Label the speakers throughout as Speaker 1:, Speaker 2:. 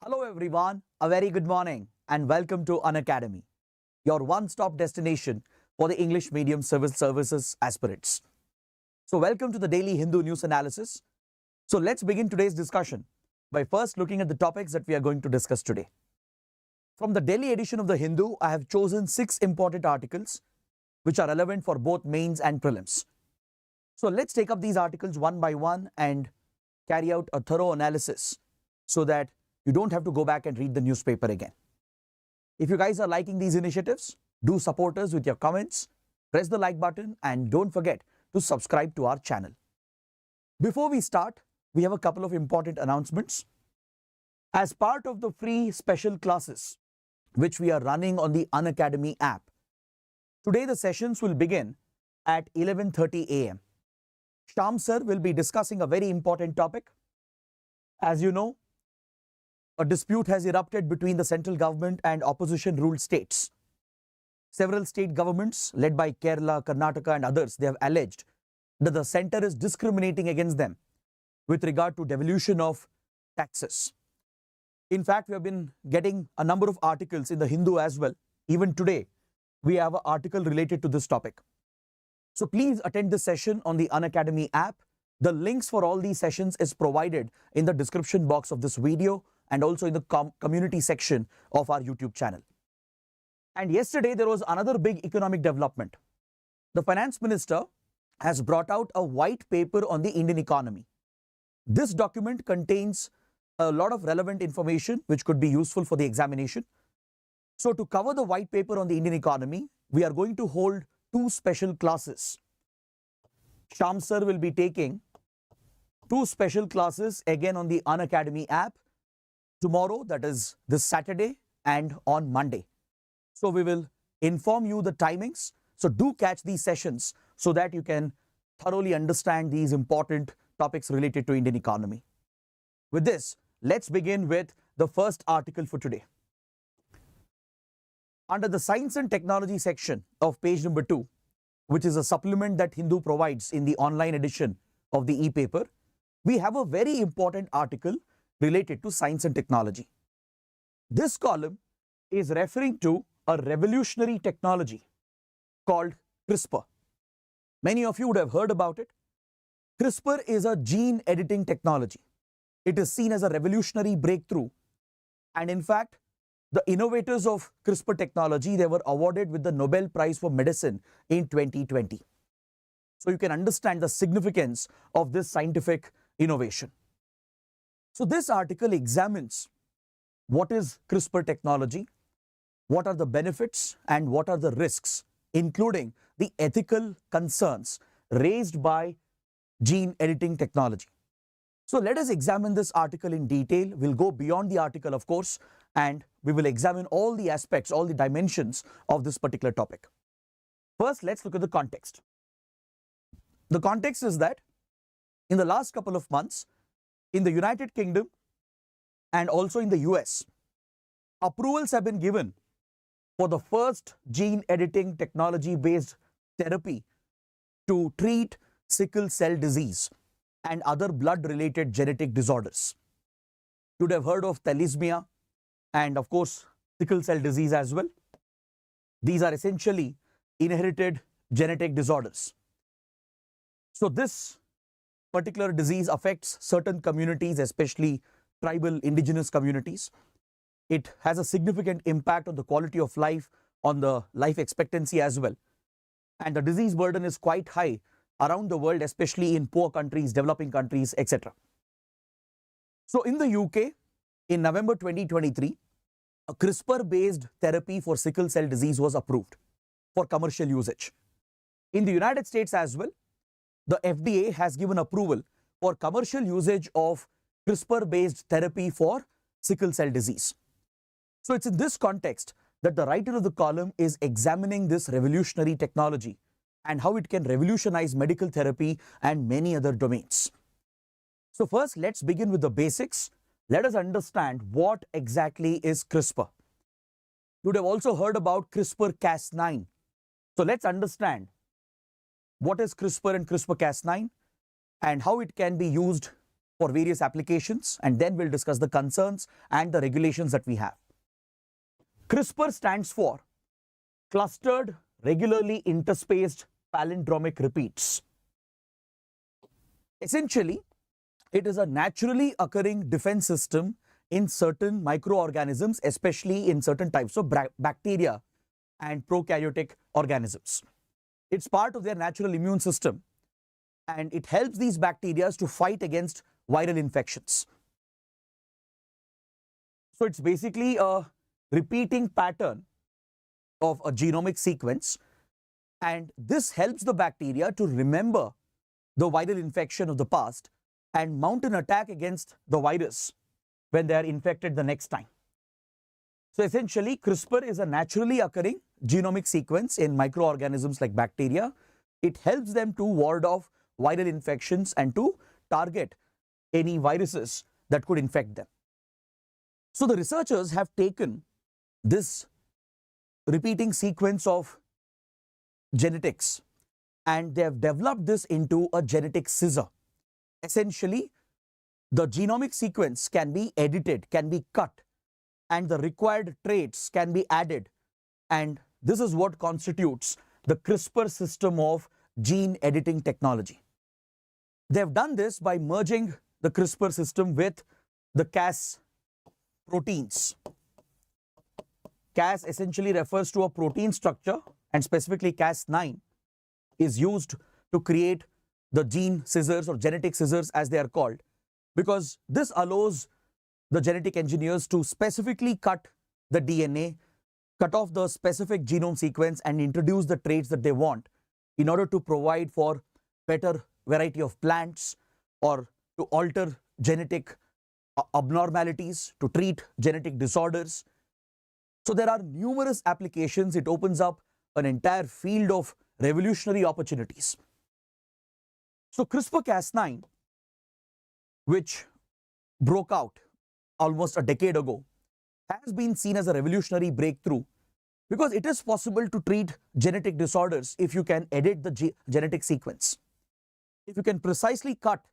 Speaker 1: Hello everyone, a very good morning and welcome to Unacademy, your one-stop destination for the English medium services aspirants. So welcome to the daily Hindu news analysis. So let's begin today's discussion by first looking at the topics that we are going to discuss today. From the Delhi edition of the Hindu, I have chosen 6 important articles which are relevant for both mains and prelims. So let's take up these articles one by one and carry out a thorough analysis so that you don't have to go back and read the newspaper again. If you guys are liking these initiatives, do support us with your comments, press the like button and don't forget to subscribe to our channel. Before we start, we have a couple of important announcements. As part of the free special classes which we are running on the Unacademy app, today the sessions will begin at 11:30 a.m. Sham sir will be discussing a very important topic. As you know, a dispute has erupted between the central government and opposition-ruled states. Several state governments, led by Kerala, Karnataka and others, they have alleged that the center is discriminating against them with regard to devolution of taxes. In fact, we have been getting a number of articles in the Hindu as well. Even today, we have an article related to this topic. So please attend this session on the Unacademy app. The links for all these sessions is provided in the description box of this video and also in the community section of our YouTube channel. And yesterday there was another big economic development. The finance minister has brought out a white paper on the Indian economy. This document contains a lot of relevant information which could be useful for the examination. So to cover the white paper on the Indian economy, we are going to hold 2 special classes. Sham sir will be taking 2 special classes again on the Unacademy app tomorrow, that is this Saturday, and on Monday. So we will inform you the timings. So do catch these sessions so that you can thoroughly understand these important topics related to Indian economy. With this, let's begin with the first article for today. Under the Science and Technology section of page number 2, which is a supplement that Hindu provides in the online edition of the e-paper, we have a very important article related to science and technology. This column is referring to a revolutionary technology called CRISPR. Many of you would have heard about it. CRISPR is a gene editing technology. It is seen as a revolutionary breakthrough. And in fact, the innovators of CRISPR technology, they were awarded with the Nobel Prize for Medicine in 2020. So you can understand the significance of this scientific innovation. So this article examines what is CRISPR technology, what are the benefits and what are the risks, including the ethical concerns raised by gene editing technology. So let us examine this article in detail. We'll go beyond the article, of course, and we will examine all the aspects, all the dimensions of this particular topic. First, let's look at the context. The context is that in the last couple of months, in the United Kingdom and also in the US, approvals have been given for the first gene editing technology based therapy to treat sickle cell disease and other blood related genetic disorders. You would have heard of thalassemia and of course sickle cell disease as well. These are essentially inherited genetic disorders. So this particular disease affects certain communities, especially tribal indigenous communities. It has a significant impact on the quality of life, on the life expectancy as well. And the disease burden is quite high around the world, especially in poor countries, developing countries, etc. So in the UK, in November 2023, a CRISPR-based therapy for sickle cell disease was approved for commercial usage. In the United States as well, the FDA has given approval for commercial usage of CRISPR-based therapy for sickle cell disease. So it's in this context that the writer of the column is examining this revolutionary technology and how it can revolutionize medical therapy and many other domains. So first, let's begin with the basics. Let us understand what exactly is CRISPR. You would have also heard about CRISPR-Cas9. So let's understand what is CRISPR and CRISPR-Cas9 and how it can be used for various applications, and then we'll discuss the concerns and the regulations that we have. CRISPR stands for Clustered Regularly Interspaced Palindromic Repeats. Essentially, it is a naturally occurring defense system in certain microorganisms, especially in certain types of bacteria and prokaryotic organisms. It's part of their natural immune system, and it helps these bacteria to fight against viral infections. So it's basically a repeating pattern of a genomic sequence, and this helps the bacteria to remember the viral infection of the past and mount an attack against the virus when they are infected the next time. So essentially, CRISPR is a naturally occurring genomic sequence in microorganisms like bacteria. It helps them to ward off viral infections and to target any viruses that could infect them. So the researchers have taken this repeating sequence of genetics and they have developed this into a genetic scissor. Essentially, the genomic sequence can be edited, can be cut, and the required traits can be added. And this is what constitutes the CRISPR system of gene editing technology. They have done this by merging the CRISPR system with the Cas proteins. Cas essentially refers to a protein structure, and specifically Cas9 is used to create the gene scissors or genetic scissors as they are called, because this allows the genetic engineers to specifically cut the DNA, cut off the specific genome sequence and introduce the traits that they want in order to provide for better variety of plants or to alter genetic abnormalities, to treat genetic disorders. So there are numerous applications. It opens up an entire field of revolutionary opportunities. So CRISPR-Cas9, which broke out almost a decade ago, has been seen as a revolutionary breakthrough because it is possible to treat genetic disorders if you can edit the genetic sequence. If you can precisely cut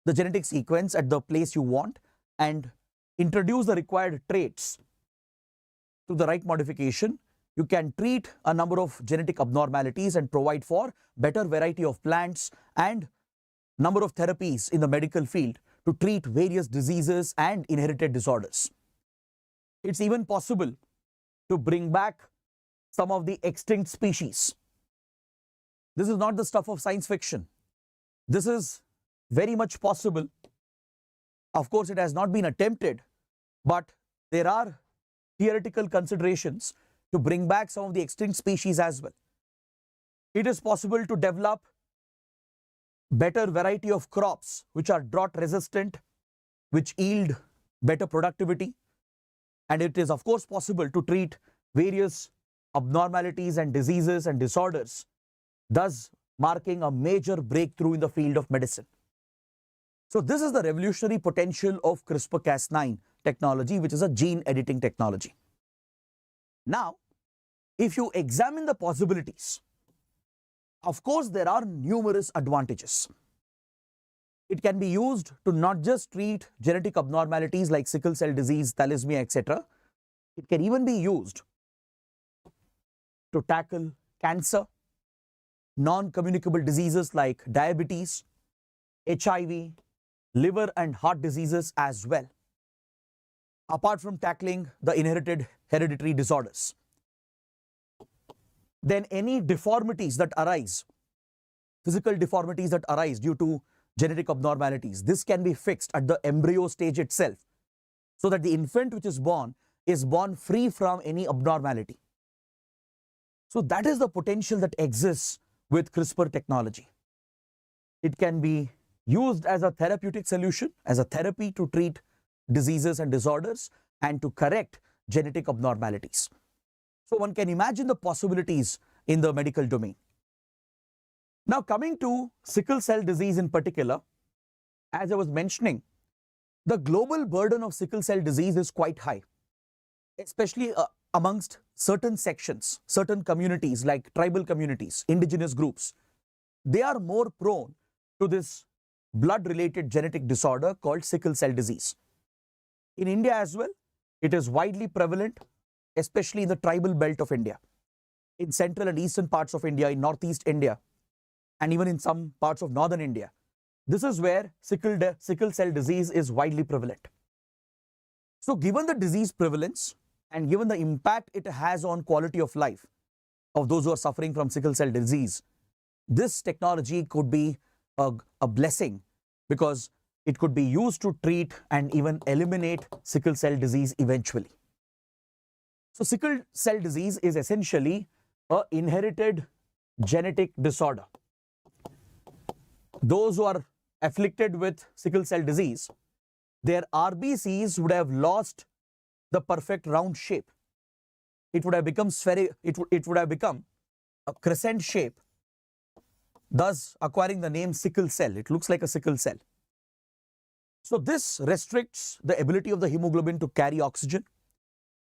Speaker 1: the genetic sequence at the place you want and introduce the required traits to the right modification, you can treat a number of genetic abnormalities and provide for better variety of plants and number of therapies in the medical field to treat various diseases and inherited disorders. It's even possible to bring back some of the extinct species. This is not the stuff of science fiction. This is very much possible. Of course, it has not been attempted, but there are theoretical considerations to bring back some of the extinct species as well. It is possible to develop better variety of crops which are drought resistant, which yield better productivity. And it is of course possible to treat various abnormalities and diseases and disorders, thus marking a major breakthrough in the field of medicine. So this is the revolutionary potential of CRISPR-Cas9 technology, which is a gene editing technology. Now, if you examine the possibilities, of course, there are numerous advantages. It can be used to not just treat genetic abnormalities like sickle cell disease, thalassemia, etc. It can even be used to tackle cancer, non-communicable diseases like diabetes, HIV, liver and heart diseases as well, apart from tackling the inherited hereditary disorders. Then any deformities that arise, physical deformities that arise due to genetic abnormalities, this can be fixed at the embryo stage itself so that the infant which is born free from any abnormality. So that is the potential that exists with CRISPR technology. It can be used as a therapeutic solution, as a therapy to treat diseases and disorders and to correct genetic abnormalities. So one can imagine the possibilities in the medical domain. Now coming to sickle cell disease in particular, as I was mentioning, the global burden of sickle cell disease is quite high, especially amongst certain sections, certain communities like tribal communities, indigenous groups. They are more prone to this blood-related genetic disorder called sickle cell disease. In India as well, it is widely prevalent, especially in the tribal belt of India, in central and eastern parts of India, in northeast India, and even in some parts of northern India. This is where sickle cell disease is widely prevalent. So given the disease prevalence and given the impact it has on quality of life of those who are suffering from sickle cell disease, this technology could be a blessing, because it could be used to treat and even eliminate sickle cell disease eventually. So sickle cell disease is essentially an inherited genetic disorder. Those who are afflicted with sickle cell disease, their RBCs would have lost the perfect round shape. It would have become it would have become a crescent shape, thus acquiring the name sickle cell. It looks like a sickle cell. So this restricts the ability of the hemoglobin to carry oxygen.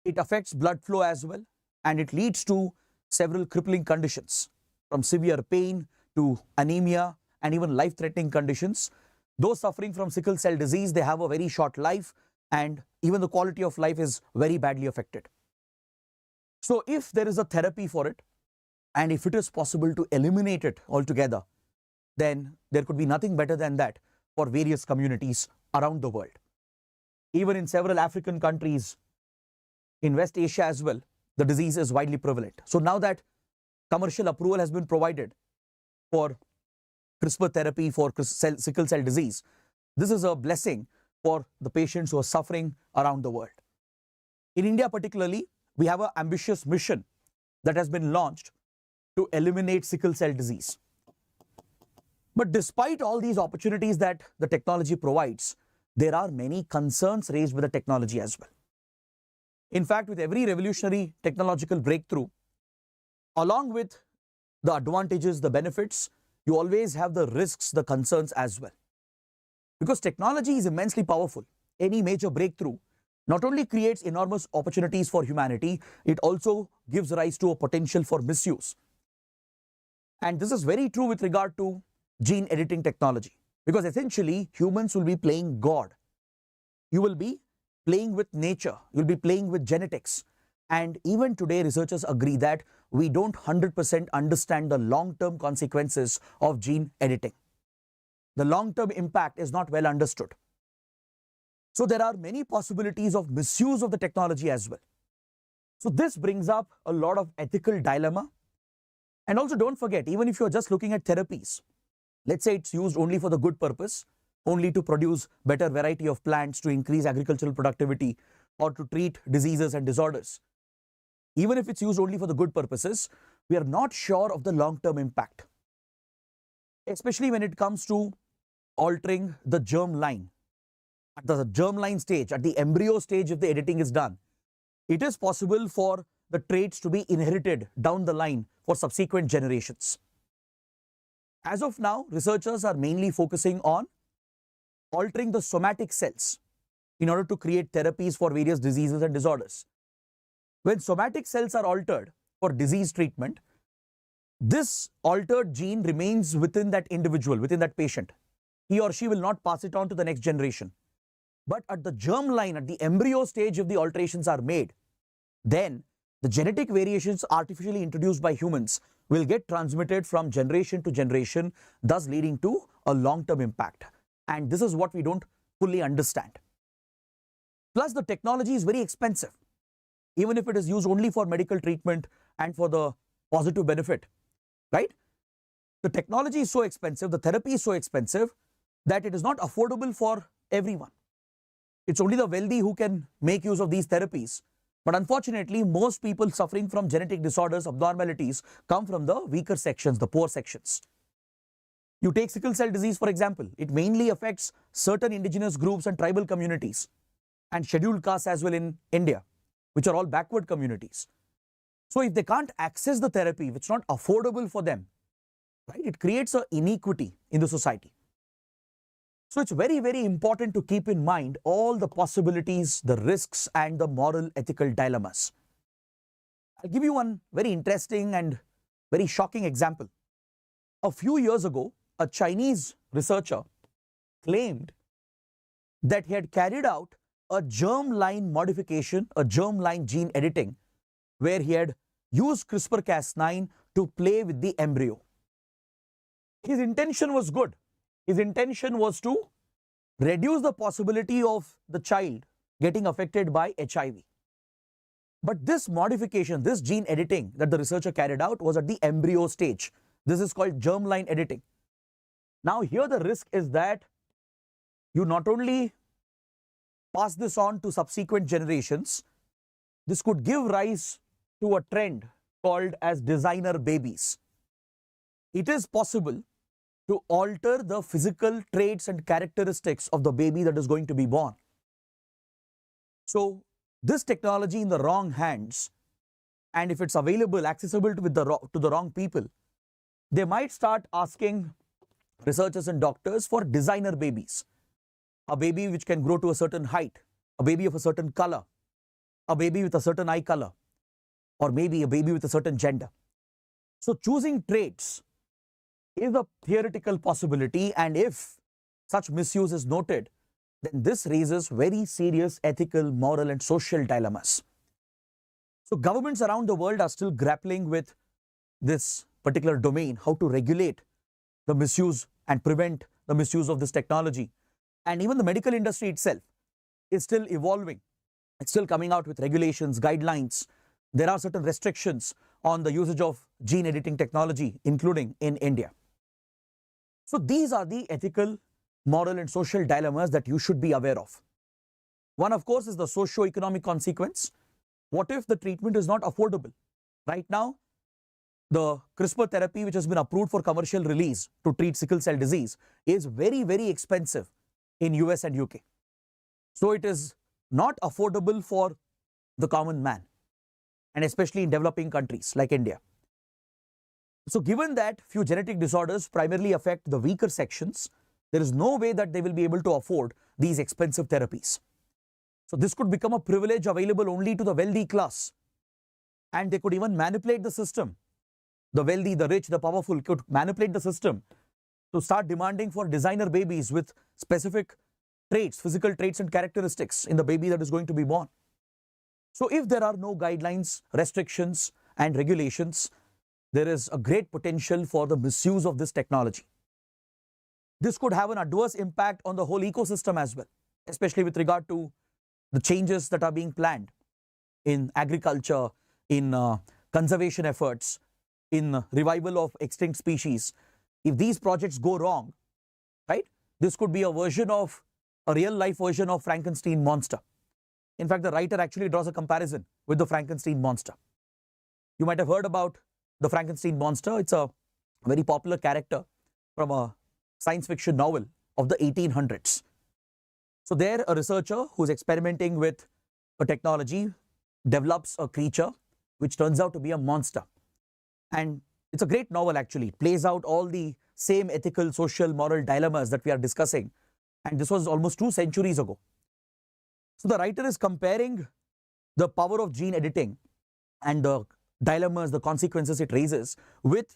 Speaker 1: It affects blood flow as well, and it leads to several crippling conditions, from severe pain to anemia and even life-threatening conditions. Those suffering from sickle cell disease, they have a very short life, and even the quality of life is very badly affected. So if there is a therapy for it, and if it is possible to eliminate it altogether, then there could be nothing better than that for various communities around the world. Even in several African countries, in West Asia as well, the disease is widely prevalent. So now that commercial approval has been provided for CRISPR therapy for sickle cell disease, this is a blessing for the patients who are suffering around the world. In India particularly, we have an ambitious mission that has been launched to eliminate sickle cell disease. But despite all these opportunities that the technology provides, there are many concerns raised with the technology as well. In fact, with every revolutionary technological breakthrough, along with the advantages, the benefits, you always have the risks, the concerns as well. Because technology is immensely powerful. Any major breakthrough not only creates enormous opportunities for humanity, it also gives rise to a potential for misuse. And this is very true with regard to gene editing technology, because essentially humans will be playing God. You will be playing with nature, you'll be playing with genetics. And even today, researchers agree that we don't 100% understand the long-term consequences of gene editing. The long-term impact is not well understood. So there are many possibilities of misuse of the technology as well. So this brings up a lot of ethical dilemma. And also don't forget, even if you're just looking at therapies, let's say it's used only for the good purpose, only to produce better variety of plants, to increase agricultural productivity, or to treat diseases and disorders. Even if it's used only for the good purposes, we are not sure of the long-term impact, especially when it comes to altering the germ line. At the germ line stage, at the embryo stage, if the editing is done, it is possible for the traits to be inherited down the line for subsequent generations. As of now, researchers are mainly focusing on altering the somatic cells in order to create therapies for various diseases and disorders. When somatic cells are altered for disease treatment, this altered gene remains within that individual, within that patient. He or she will not pass it on to the next generation. But at the germ line, at the embryo stage, if the alterations are made, then the genetic variations artificially introduced by humans will get transmitted from generation to generation, thus leading to a long-term impact. And this is what we don't fully understand. Plus, the technology is very expensive. Even if it is used only for medical treatment and for the positive benefit, right? The technology is so expensive, the therapy is so expensive that it is not affordable for everyone. It's only the wealthy who can make use of these therapies. But unfortunately, most people suffering from genetic disorders, abnormalities, come from the weaker sections, the poor sections. You take sickle cell disease, for example. It mainly affects certain indigenous groups and tribal communities, and scheduled castes as well in India, which are all backward communities. So if they can't access the therapy, if it's not affordable for them, right, it creates an inequity in the society. So it's very, very important to keep in mind all the possibilities, the risks, and the moral ethical dilemmas. I'll give you one very interesting and very shocking example. A few years ago, a Chinese researcher claimed that he had carried out a germline modification, a germline gene editing, where he had used CRISPR-Cas9 to play with the embryo. His intention was good. His intention was to reduce the possibility of the child getting affected by HIV. But this modification, this gene editing that the researcher carried out was at the embryo stage. This is called germline editing. Now here the risk is that you not only pass this on to subsequent generations, this could give rise to a trend called as designer babies. It is possible to alter the physical traits and characteristics of the baby that is going to be born. So this technology in the wrong hands, and if it's available, accessible to the wrong people, they might start asking researchers and doctors for designer babies. A baby which can grow to a certain height, a baby of a certain color, a baby with a certain eye color, or maybe a baby with a certain gender. So choosing traits is a theoretical possibility, and if such misuse is noted, then this raises very serious ethical, moral, and social dilemmas. So governments around the world are still grappling with this particular domain, how to regulate the misuse and prevent the misuse of this technology. And even the medical industry itself is still evolving. It's still coming out with regulations, guidelines. There are certain restrictions on the usage of gene editing technology, including in India. So these are the ethical, moral, and social dilemmas that you should be aware of. One, of course, is the socio-economic consequence. What if the treatment is not affordable? Right now, the CRISPR therapy, which has been approved for commercial release to treat sickle cell disease, is very, very expensive in US and UK. So it is not affordable for the common man, and especially in developing countries like India. So given that few genetic disorders primarily affect the weaker sections, there is no way that they will be able to afford these expensive therapies. So this could become a privilege available only to the wealthy class, and they could even manipulate the system. The wealthy, the rich, the powerful could manipulate the system to start demanding for designer babies with specific traits, physical traits and characteristics in the baby that is going to be born. So if there are no guidelines, restrictions, and regulations, there is a great potential for the misuse of this technology. This could have an adverse impact on the whole ecosystem as well, especially with regard to the changes that are being planned in agriculture, in conservation efforts, in revival of extinct species. If these projects go wrong, right, this could be a real life version of Frankenstein monster. In fact, the writer actually draws a comparison with the Frankenstein monster. You might have heard about the Frankenstein monster. It's a very popular character from a science fiction novel of the 1800s. So there, a researcher who's experimenting with a technology develops a creature which turns out to be a monster. And it's a great novel actually. It plays out all the same ethical, social, moral dilemmas that we are discussing. And this was almost 2 centuries ago. So the writer is comparing the power of gene editing and the dilemmas, the consequences it raises with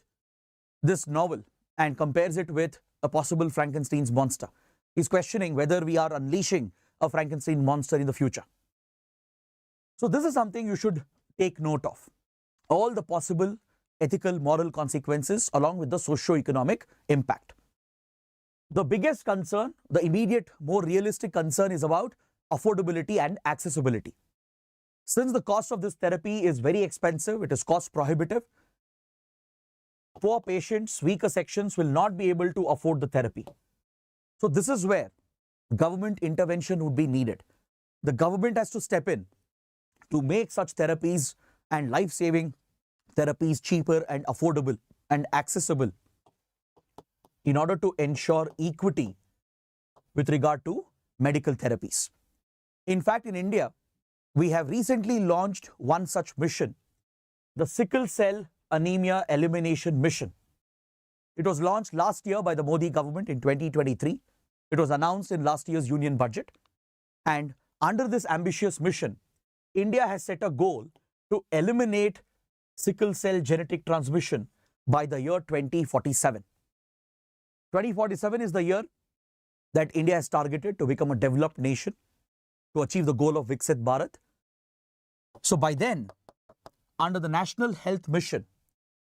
Speaker 1: this novel, and compares it with a possible Frankenstein's monster. He's questioning whether we are unleashing a Frankenstein monster in the future. So this is something you should take note of. All the possible ethical, moral consequences along with the socio-economic impact. The biggest concern, the immediate, more realistic concern is about affordability and accessibility. Since the cost of this therapy is very expensive, it is cost prohibitive, poor patients, weaker sections will not be able to afford the therapy. So this is where government intervention would be needed. The government has to step in to make such therapies and life-saving therapies cheaper and affordable and accessible in order to ensure equity with regard to medical therapies. In fact, in India, we have recently launched one such mission, the Sickle Cell Anemia Elimination Mission. It was launched last year by the Modi government in 2023. It was announced in last year's union budget. And under this ambitious mission, India has set a goal to eliminate sickle cell genetic transmission by the year 2047. 2047 is the year that India has targeted to become a developed nation, to achieve the goal of Viksit Bharat. So by then, under the National Health Mission,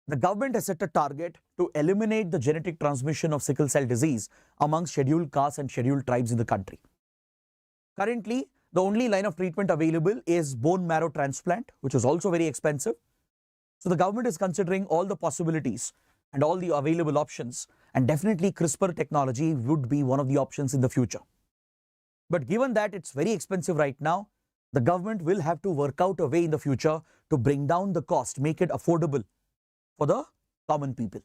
Speaker 1: the government has set a target to eliminate the genetic transmission of sickle cell disease among scheduled castes and scheduled tribes in the country. Currently, the only line of treatment available is bone marrow transplant, which is also very expensive. So the government is considering all the possibilities and all the available options, and definitely CRISPR technology would be one of the options in the future. But given that it's very expensive right now, the government will have to work out a way in the future to bring down the cost, make it affordable for the common people.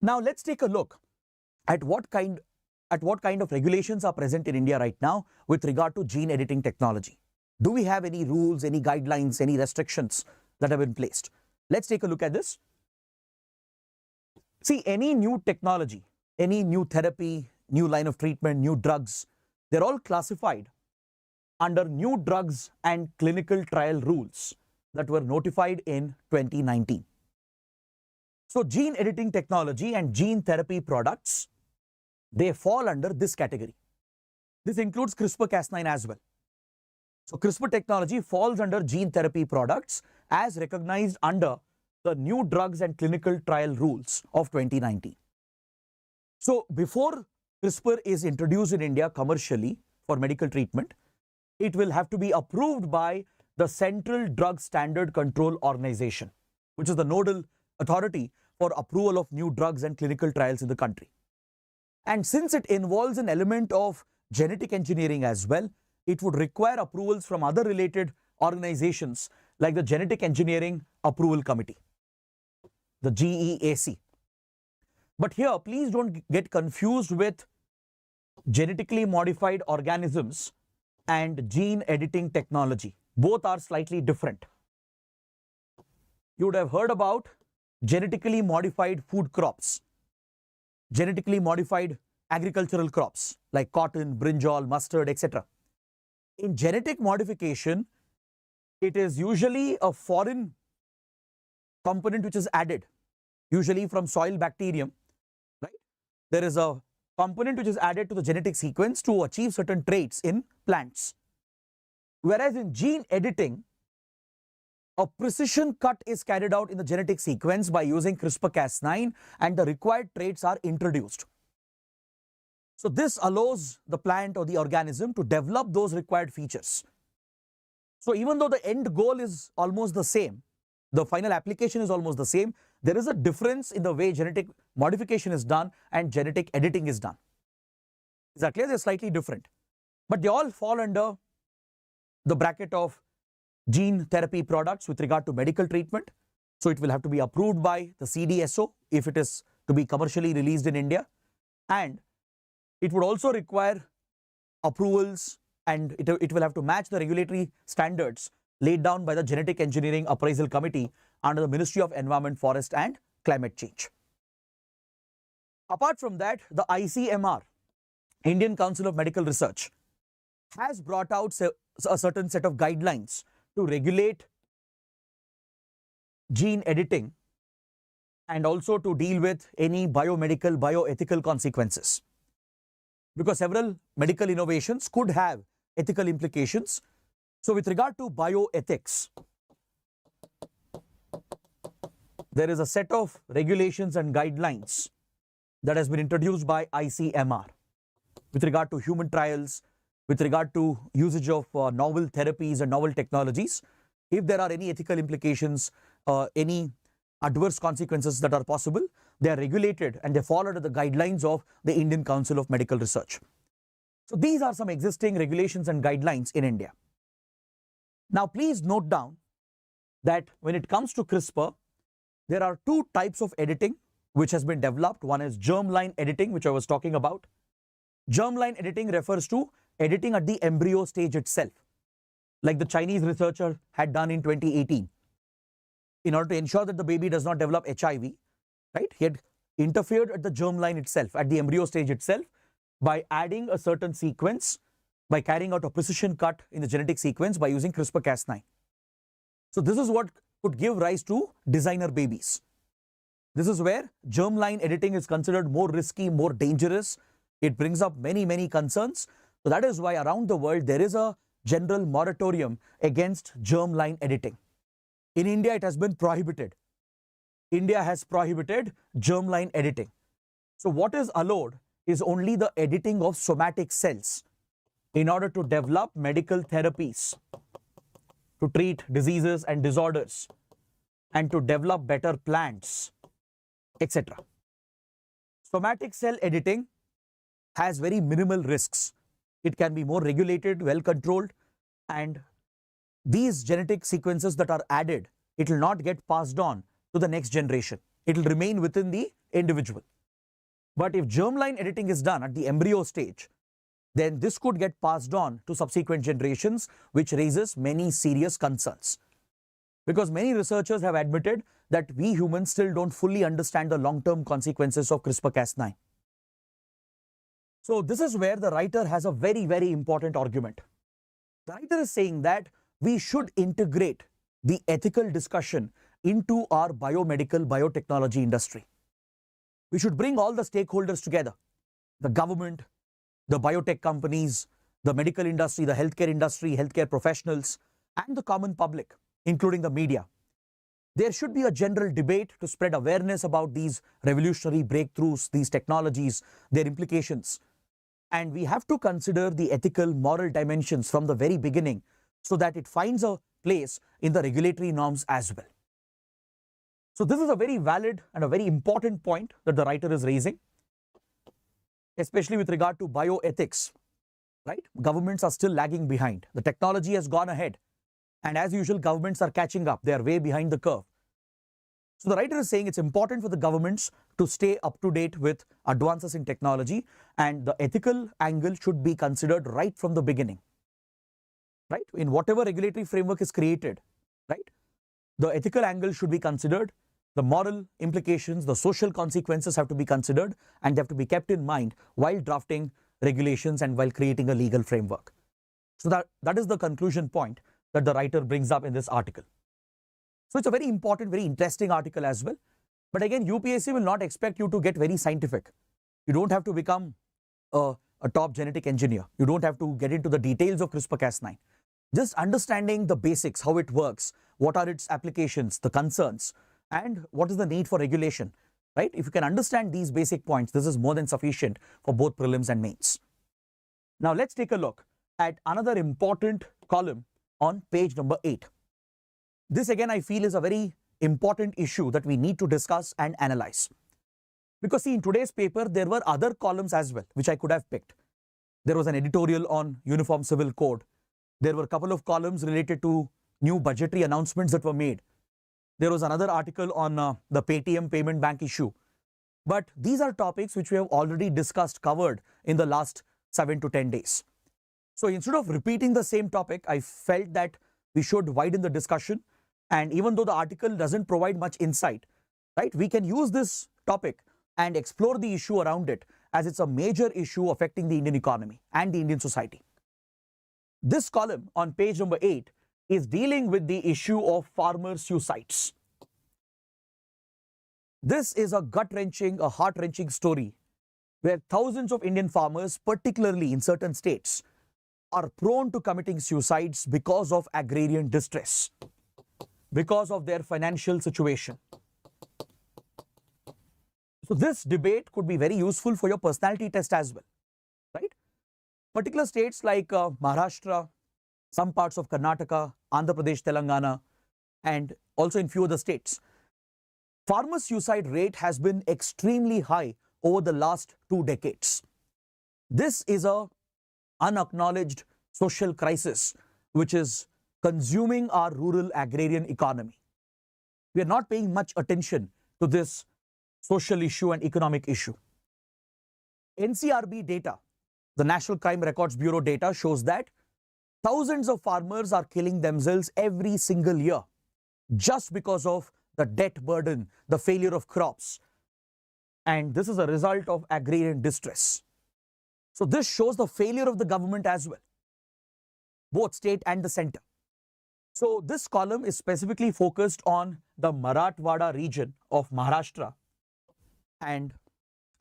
Speaker 1: Now let's take a look at what kind of regulations are present in India right now with regard to gene editing technology. Do we have any rules, any guidelines, any restrictions that have been placed? Let's take a look at this. See, any new technology, any new therapy, new line of treatment, new drugs, they're all classified under new drugs and clinical trial rules that were notified in 2019. So gene editing technology and gene therapy products, they fall under this category. This includes CRISPR-Cas9 as well. So CRISPR technology falls under gene therapy products as recognized under the new drugs and clinical trial rules of 2019. So before CRISPR is introduced in India commercially for medical treatment, it will have to be approved by the Central Drug Standard Control Organization, which is the nodal authority for approval of new drugs and clinical trials in the country. And since it involves an element of genetic engineering as well, it would require approvals from other related organizations like the Genetic Engineering Approval Committee, the GEAC. But here, please don't get confused with genetically modified organisms and gene editing technology. Both are slightly different. You would have heard about genetically modified food crops, genetically modified agricultural crops like cotton, brinjal, mustard, etc. In genetic modification, it is usually a foreign component which is added, usually from soil bacterium, right? There is a component which is added to the genetic sequence to achieve certain traits in plants. Whereas in gene editing, a precision cut is carried out in the genetic sequence by using CRISPR-Cas9 and the required traits are introduced. So this allows the plant or the organism to develop those required features. So even though the end goal is almost the same, the final application is almost the same, there is a difference in the way genetic modification is done and genetic editing is done. Is that clear? They're slightly different. But they all fall under the bracket of gene therapy products with regard to medical treatment. So it will have to be approved by the CDSO if it is to be commercially released in India. And it would also require approvals and it will have to match the regulatory standards laid down by the Genetic Engineering Appraisal Committee under the Ministry of Environment, Forest and Climate Change. Apart from that, the ICMR, Indian Council of Medical Research, has brought out a certain set of guidelines to regulate gene editing and also to deal with any biomedical, bioethical consequences. Because several medical innovations could have ethical implications. So with regard to bioethics, there is a set of regulations and guidelines that has been introduced by ICMR with regard to human trials, with regard to usage of novel therapies and novel technologies. If there are any ethical implications, any adverse consequences that are possible, they are regulated and they fall under the guidelines of the Indian Council of Medical Research. So these are some existing regulations and guidelines in India. Now please note down that when it comes to CRISPR, there are two types of editing which has been developed. One is germline editing, which I was talking about. Germline editing refers to editing at the embryo stage itself, like the Chinese researcher had done in 2018. In order to ensure that the baby does not develop HIV, right? He had interfered at the germline itself, at the embryo stage itself, by adding a certain sequence, by carrying out a precision cut in the genetic sequence by using CRISPR-Cas9. So this is what could give rise to designer babies. This is where germline editing is considered more risky, more dangerous, It brings up many concerns. So that is why around the world there is a general moratorium against germline editing. In India, it has been prohibited. India has prohibited germline editing. So what is allowed is only the editing of somatic cells in order to develop medical therapies, to treat diseases and disorders, and to develop better plants, etc. Somatic cell editing has very minimal risks. It can be more regulated, well controlled, and these genetic sequences that are added, it will not get passed on to the next generation. It will remain within the individual. But if germline editing is done at the embryo stage, then this could get passed on to subsequent generations, which raises many serious concerns. Because many researchers have admitted that we humans still don't fully understand the long-term consequences of CRISPR-Cas9. So this is where the writer has a very important argument. The writer is saying that we should integrate the ethical discussion into our biomedical biotechnology industry. We should bring all the stakeholders together, the government, the biotech companies, the medical industry, the healthcare industry, healthcare professionals, and the common public, including the media. There should be a general debate to spread awareness about these revolutionary breakthroughs, these technologies, their implications. And we have to consider the ethical, moral dimensions from the very beginning so that it finds a place in the regulatory norms as well. So this is a very valid and a very important point that the writer is raising, especially with regard to bioethics, right? Governments are still lagging behind. The technology has gone ahead. And as usual, governments are catching up. They are way behind the curve. So the writer is saying it's important for the governments to stay up to date with advances in technology, and the ethical angle should be considered right from the beginning, right? In whatever regulatory framework is created, right? The ethical angle should be considered, the moral implications, the social consequences have to be considered, and they have to be kept in mind while drafting regulations and while creating a legal framework. So that is the conclusion point that the writer brings up in this article. So it's a very important, very interesting article as well. But again, UPSC will not expect you to get very scientific. You don't have to become a top genetic engineer. You don't have to get into the details of CRISPR-Cas9. Just understanding the basics, how it works, what are its applications, the concerns, and what is the need for regulation, right? If you can understand these basic points, this is more than sufficient for both prelims and mains. Now let's take a look at another important column on page number 8. This again I feel is a very important issue that we need to discuss and analyze. Because see, in today's paper, there were other columns as well, which I could have picked. There was an editorial on Uniform Civil Code. There were a couple of columns related to new budgetary announcements that were made. There was another article on the Paytm payment bank issue. But these are topics which we have already discussed, covered in the last 7 to 10 days. So instead of repeating the same topic, I felt that we should widen the discussion. And even though the article doesn't provide much insight, right, we can use this topic and explore the issue around it, as it's a major issue affecting the Indian economy and the Indian society. This column on page number 8 is dealing with the issue of farmer suicides. This is a gut-wrenching, a heart-wrenching story where thousands of Indian farmers, particularly in certain states, are prone to committing suicides because of agrarian distress, because of their financial situation. So this debate could be very useful for your personality test as well, right? Particular states like Maharashtra, some parts of Karnataka, Andhra Pradesh, Telangana, and also in few other states, farmer suicide rate has been extremely high over the last 2 decades. This is a unacknowledged social crisis which is consuming our rural agrarian economy. We are not paying much attention to this social issue and economic issue. NCRB data, the National Crime Records Bureau data, shows that thousands of farmers are killing themselves every single year just because of the debt burden, the failure of crops. And this is a result of agrarian distress. So this shows the failure of the government as well, both state and the center. So this column is specifically focused on the Marathwada region of Maharashtra, and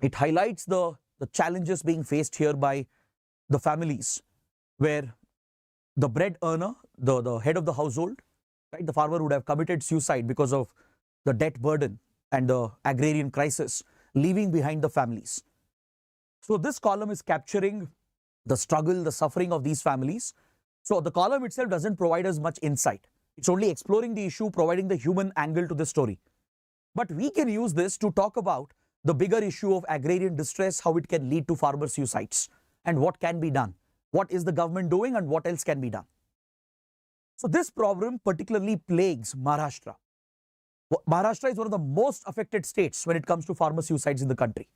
Speaker 1: it highlights the the challenges being faced here by the families where the bread earner, the head of the household, right, the farmer would have committed suicide because of the debt burden and the agrarian crisis, leaving behind the families. So this column is capturing the struggle, the suffering of these families. So the column itself doesn't provide us much insight. It's only exploring the issue, providing the human angle to the story. But we can use this to talk about the bigger issue of agrarian distress, how it can lead to farmer suicides, and what can be done. What is the government doing and what else can be done? So this problem particularly plagues Maharashtra. Maharashtra is one of the most affected states when it comes to farmer suicides in the country.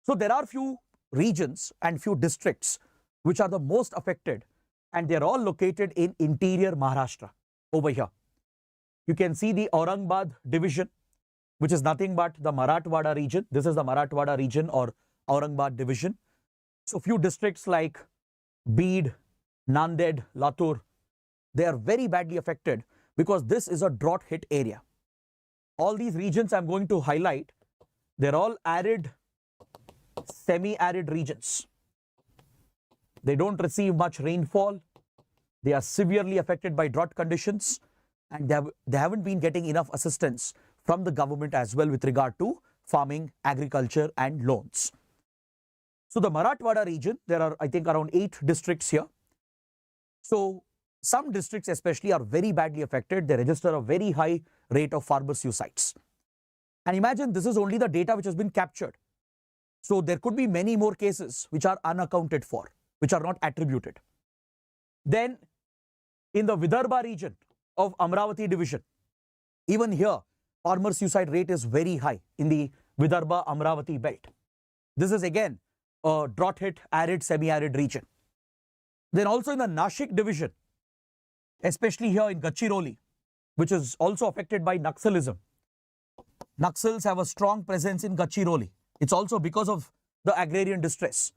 Speaker 1: So there are few regions and few districts which are the most affected, and they are all located in interior Maharashtra over here. You can see the Aurangabad division, which is nothing but the Marathwada region. This is the Marathwada region or Aurangabad division. So few districts like Beed, Nanded, Latur, they are very badly affected because this is a drought hit area. All these regions I'm going to highlight, they're all arid, semi-arid regions. They don't receive much rainfall. They are severely affected by drought conditions, and they haven't been getting enough assistance from the government as well with regard to farming, agriculture and loans. So the Marathwada region, there are I think around 8 districts here. So some districts especially are very badly affected. They register a very high rate of farmer suicides. And imagine this is only the data which has been captured. So there could be many more cases which are unaccounted for, which are not attributed. Then in the Vidarbha region of Amravati division, even here farmer suicide rate is very high in the Vidarbha Amravati belt. This is again a drought hit, arid, semi-arid region. Then also in the Nashik division, especially here in Gadchiroli, which is also affected by Naxalism. Naxals have a strong presence in Gadchiroli. It's also because of the agrarian distress.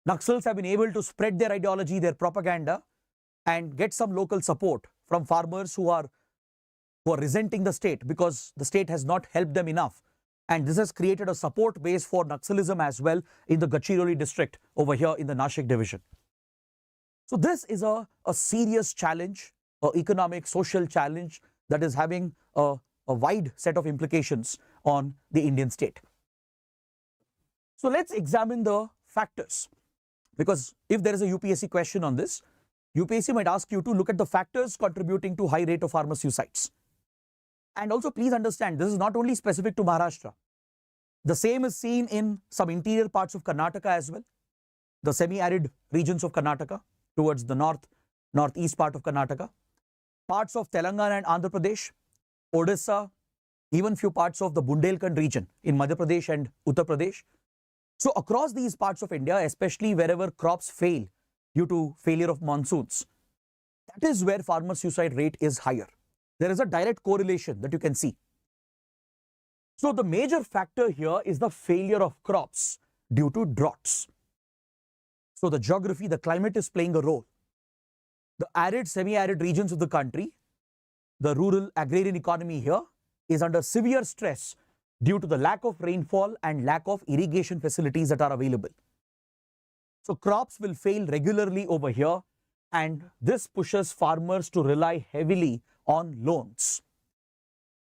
Speaker 1: Naxals have been able to spread their ideology, their propaganda, and get some local support from farmers who are resenting the state because the state has not helped them enough. And this has created a support base for Naxalism as well in the Gadchiroli district over here in the Nashik division. So this is a serious challenge, an economic, social challenge that is having a wide set of implications on the Indian state. So let's examine the factors, because if there is a UPSC question on this, UPSC might ask you to look at the factors contributing to high rate of farmer suicides. And also please understand, this is not only specific to Maharashtra. The same is seen in some interior parts of Karnataka as well, the semi-arid regions of Karnataka towards the northeast part of Karnataka, parts of Telangana and Andhra Pradesh, Odisha, even few parts of the Bundelkhand region in Madhya Pradesh and Uttar Pradesh. So across these parts of India, especially wherever crops fail due to failure of monsoons, that is where farmer suicide rate is higher. There is a direct correlation that you can see. So the major factor here is the failure of crops due to droughts. So the geography, the climate is playing a role. The arid, semi-arid regions of the country, the rural agrarian economy here is under severe stress due to the lack of rainfall and lack of irrigation facilities that are available. So crops will fail regularly over here, and this pushes farmers to rely heavily on loans.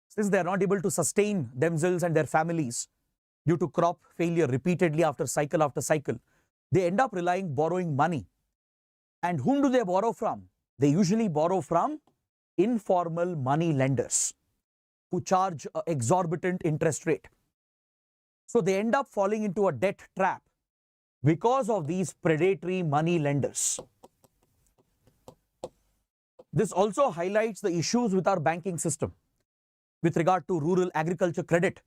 Speaker 1: Since they are not able to sustain themselves and their families due to crop failure repeatedly after cycle, they end up borrowing money. And whom do they borrow from? They usually borrow from informal money lenders who charge an exorbitant interest rate. So they end up falling into a debt trap because of these predatory money lenders. This also highlights the issues with our banking system with regard to rural agriculture credit,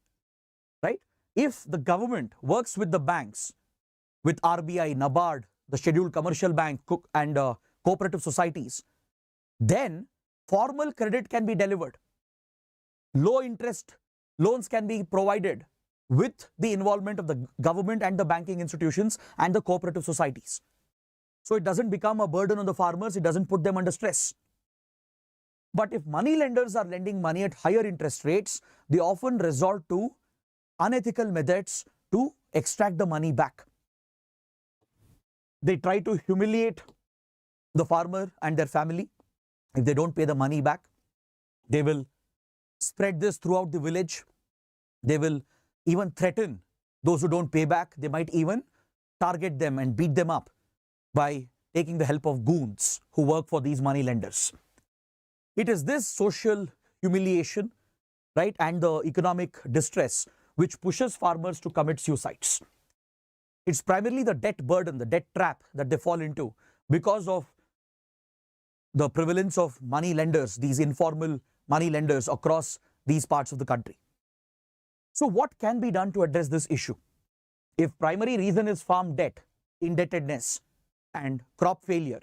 Speaker 1: right? If the government works with the banks, with RBI, NABARD, the Scheduled Commercial Bank and cooperative societies, then formal credit can be delivered. Low interest loans can be provided with the involvement of the government and the banking institutions and the cooperative societies. So it doesn't become a burden on the farmers, it doesn't put them under stress. But if money lenders are lending money at higher interest rates, they often resort to unethical methods to extract the money back. They try to humiliate the farmer and their family. If they don't pay the money back, they will spread this throughout the village. They will even threaten those who don't pay back. They might even target them and beat them up by taking the help of goons who work for these money lenders. It is this social humiliation, right, and the economic distress which pushes farmers to commit suicides. It's primarily the debt burden, the debt trap that they fall into because of the prevalence of money lenders, these informal money lenders across these parts of the country. So what can be done to address this issue? If primary reason is farm debt, indebtedness, and crop failure,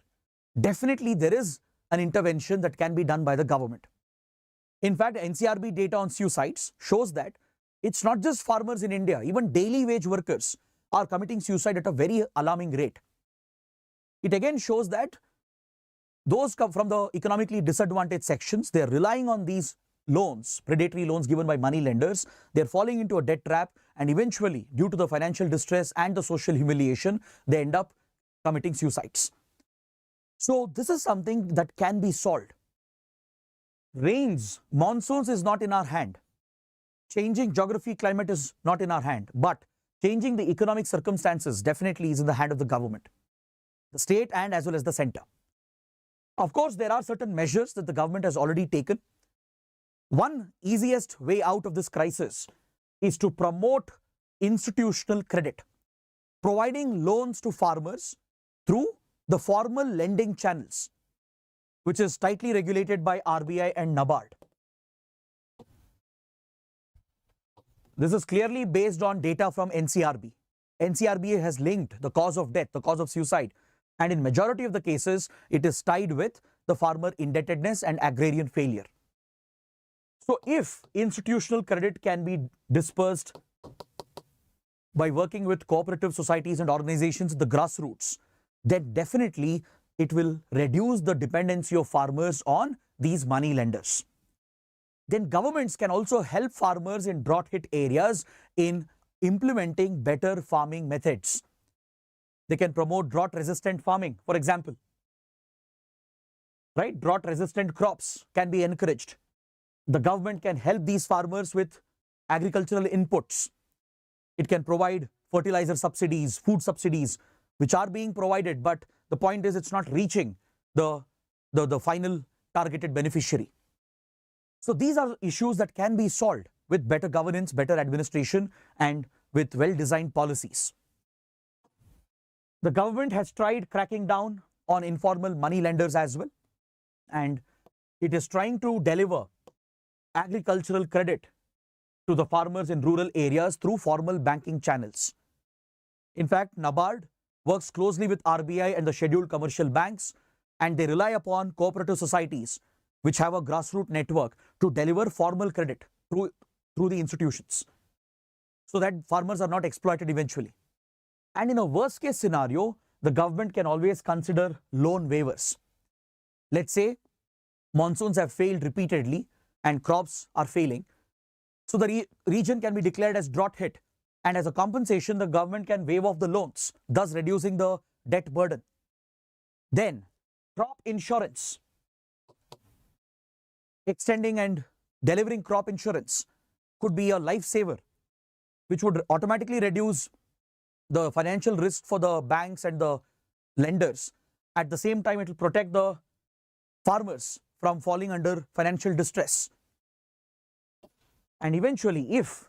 Speaker 1: definitely there is an intervention that can be done by the government. In fact, NCRB data on suicides shows that it's not just farmers in India, even daily wage workers are committing suicide at a very alarming rate. It again shows that those come from the economically disadvantaged sections. They are relying on these loans, predatory loans given by money lenders. They're falling into a debt trap, and eventually, due to the financial distress and the social humiliation, they end up committing suicides. So this is something that can be solved. Rains, monsoons is not in our hand. Changing geography, climate is not in our hand, but changing the economic circumstances definitely is in the hand of the government, the state and as well as the center. Of course, there are certain measures that the government has already taken. One easiest way out of this crisis is to promote institutional credit, providing loans to farmers through the formal lending channels, which is tightly regulated by RBI and NABARD. This is clearly based on data from NCRB. NCRB has linked the cause of death, the cause of suicide, and in majority of the cases, it is tied with the farmer indebtedness and agrarian failure. So if institutional credit can be dispersed by working with cooperative societies and organizations at the grassroots, then definitely it will reduce the dependency of farmers on these money lenders. Then governments can also help farmers in drought-hit areas in implementing better farming methods. They can promote drought-resistant farming, for example. Right? Drought-resistant crops can be encouraged. The government can help these farmers with agricultural inputs. It can provide fertilizer subsidies, food subsidies, which are being provided, but the point is it's not reaching the final targeted beneficiary. So these are issues that can be solved with better governance, better administration, and with well-designed policies. The government has tried cracking down on informal money lenders as well, and it is trying to deliver agricultural credit to the farmers in rural areas through formal banking channels. In fact, NABARD works closely with RBI and the scheduled commercial banks, and they rely upon cooperative societies which have a grassroots network to deliver formal credit through the institutions so that farmers are not exploited eventually. And in a worst case scenario, the government can always consider loan waivers. Let's say monsoons have failed repeatedly and crops are failing. So the region can be declared as drought hit, and as a compensation, the government can waive off the loans, thus reducing the debt burden. Then crop insurance. Extending and delivering crop insurance could be a lifesaver, which would automatically reduce the financial risk for the banks and the lenders. At the same time, it will protect the farmers from falling under financial distress. And eventually, if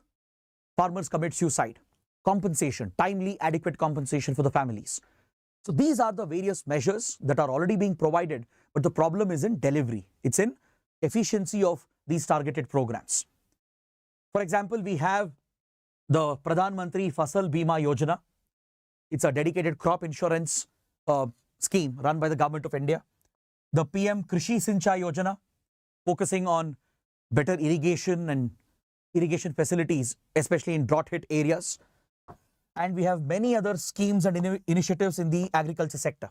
Speaker 1: farmers commit suicide, compensation, timely, adequate compensation for the families. So these are the various measures that are already being provided, but the problem is in delivery. It's in efficiency of these targeted programs. For example, we have the Pradhan Mantri Fasal Bima Yojana. It's a dedicated crop insurance scheme run by the government of India. The PM Krishi Sinchai Yojana, focusing on better irrigation and irrigation facilities, especially in drought-hit areas. And we have many other schemes and initiatives in the agriculture sector,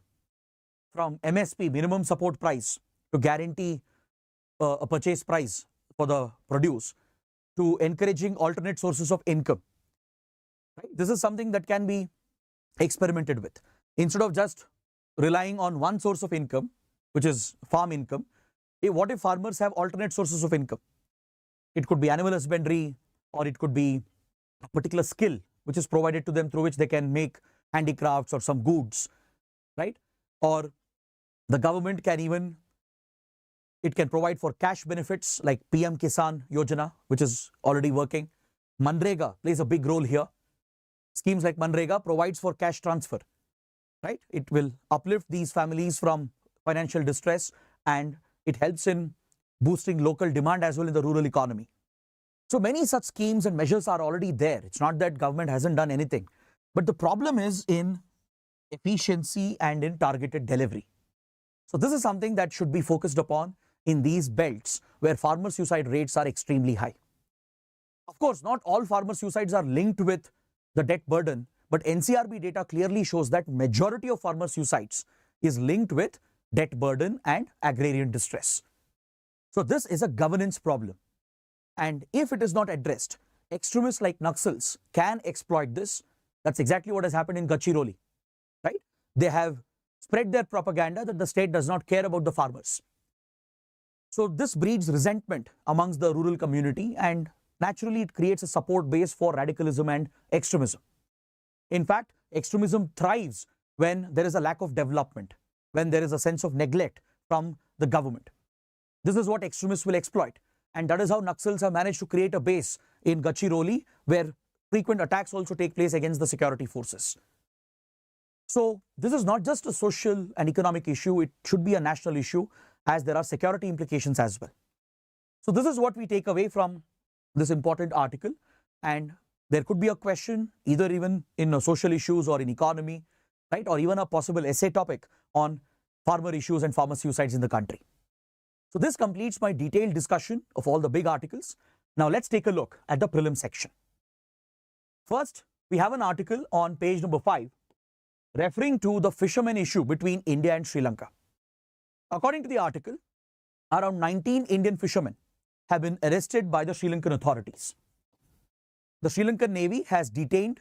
Speaker 1: from MSP, minimum support price, to guarantee a purchase price for the produce, to encouraging alternate sources of income. Right? This is something that can be experimented with. Instead of just relying on one source of income, which is farm income, what if farmers have alternate sources of income? It could be animal husbandry, or it could be a particular skill which is provided to them through which they can make handicrafts or some goods, right? Or the government can even, it can provide for cash benefits like PM Kisan Yojana, which is already working. Manrega plays a big role here. Schemes like Manrega provides for cash transfer, right? It will uplift these families from financial distress, and it helps in boosting local demand as well in the rural economy. So many such schemes and measures are already there. It's not that government hasn't done anything, but the problem is in efficiency and in targeted delivery. So this is something that should be focused upon in these belts where farmer suicide rates are extremely high. Of course, not all farmer suicides are linked with the debt burden, but NCRB data clearly shows that majority of farmer suicides is linked with debt burden and agrarian distress. So this is a governance problem. And if it is not addressed, extremists like Naxals can exploit this. That's exactly what has happened in Gadchiroli, right? They have spread their propaganda that the state does not care about the farmers. So this breeds resentment amongst the rural community, and naturally it creates a support base for radicalism and extremism. In fact, extremism thrives when there is a lack of development, when there is a sense of neglect from the government. This is what extremists will exploit. And that is how Naxals have managed to create a base in Gadchiroli, where frequent attacks also take place against the security forces. So this is not just a social and economic issue, it should be a national issue, as there are security implications as well. So this is what we take away from this important article, and there could be a question either even in social issues or in economy, right, or even a possible essay topic on farmer issues and farmer suicides in the country. So this completes my detailed discussion of all the big articles. Now let's take a look at the prelim section. First, we have an article on page number 5 referring to the fishermen issue between India and Sri Lanka. According to the article, around 19 Indian fishermen have been arrested by the Sri Lankan authorities. The Sri Lankan Navy has detained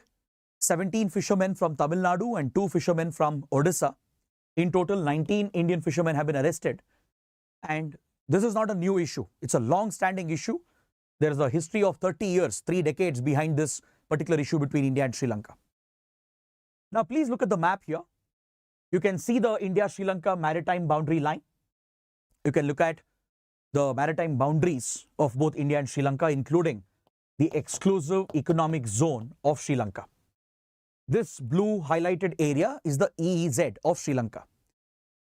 Speaker 1: 17 fishermen from Tamil Nadu and 2 fishermen from Odisha. In total, 19 Indian fishermen have been arrested. And this is not a new issue. It's a long-standing issue. There is a history of 30 years, 3 decades behind this particular issue between India and Sri Lanka. Now, please look at the map here. You can see the India-Sri Lanka maritime boundary line. You can look at the maritime boundaries of both India and Sri Lanka, including the exclusive economic zone of Sri Lanka. This blue highlighted area is the EEZ of Sri Lanka.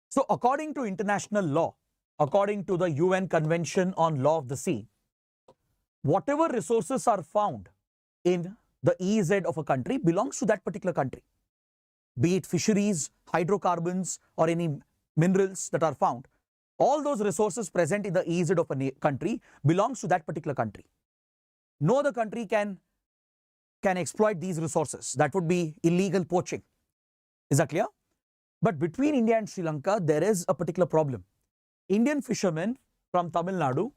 Speaker 1: So, according to international law, according to the UN Convention on Law of the Sea, whatever resources are found in the EEZ of a country belongs to that particular country. Be it fisheries, hydrocarbons, or any minerals that are found, all those resources present in the EEZ of a country belongs to that particular country. No other country can exploit these resources. That would be illegal poaching. Is that clear? But between India and Sri Lanka, there is a particular problem. Indian fishermen from Tamil Nadu,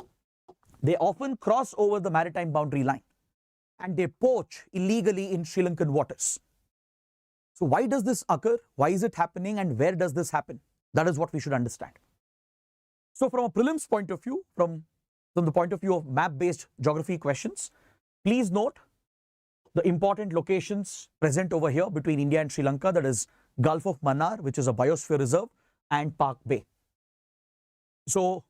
Speaker 1: they often cross over the maritime boundary line and they poach illegally in Sri Lankan waters. So why does this occur? Why is it happening, and where does this happen? That is what we should understand. So from a prelims point of view, from the point of view of map-based geography questions, please note the important locations present over here between India and Sri Lanka, that is Gulf of Mannar, which is a biosphere reserve, and Park Bay. So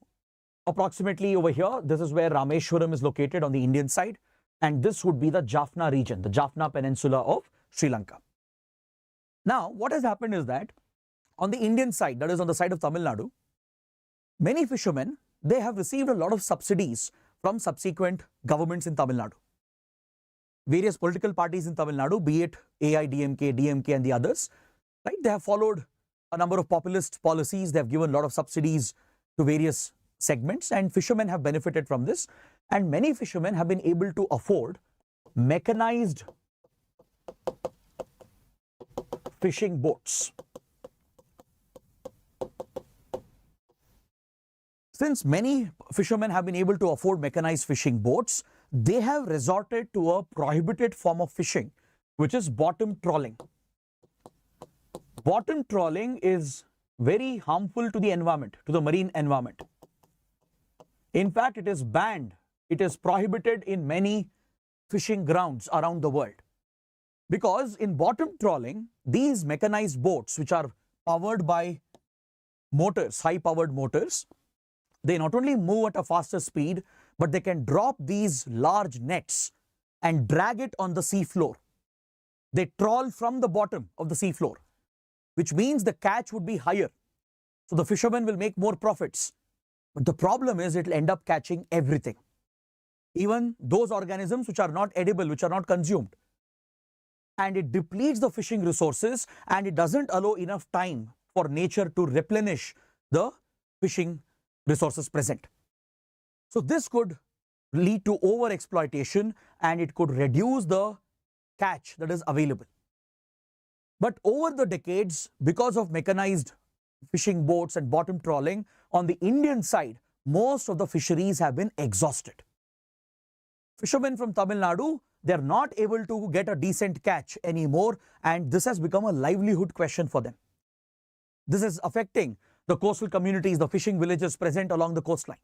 Speaker 1: approximately over here, this is where Rameshwaram is located on the Indian side, and this would be the Jaffna region, the Jaffna Peninsula of Sri Lanka. Now, what has happened is that on the Indian side, that is on the side of Tamil Nadu, many fishermen, they have received a lot of subsidies from subsequent governments in Tamil Nadu. Various political parties in Tamil Nadu, be it AIDMK, DMK and the others, right? They have followed a number of populist policies. They have given a lot of subsidies to various segments, and fishermen have benefited from this. And many fishermen have been able to afford mechanized fishing boats. Since many fishermen have been able to afford mechanized fishing boats, they have resorted to a prohibited form of fishing, which is bottom trawling. Bottom trawling is very harmful to the environment, to the marine environment. In fact, it is banned. It is prohibited in many fishing grounds around the world. Because in bottom trawling, these mechanized boats, which are powered by motors, high-powered motors, they not only move at a faster speed, but they can drop these large nets and drag it on the sea floor. They trawl from the bottom of the sea floor, which means the catch would be higher. So the fishermen will make more profits. But the problem is it will end up catching everything. Even those organisms which are not edible, which are not consumed. And it depletes the fishing resources, and it doesn't allow enough time for nature to replenish the fishing resources present. So this could lead to overexploitation, and it could reduce the catch that is available. But over the decades, because of mechanized fishing boats and bottom trawling, on the Indian side, most of the fisheries have been exhausted. Fishermen from Tamil Nadu, they are not able to get a decent catch anymore, and this has become a livelihood question for them. This is affecting the coastal communities, the fishing villages present along the coastline.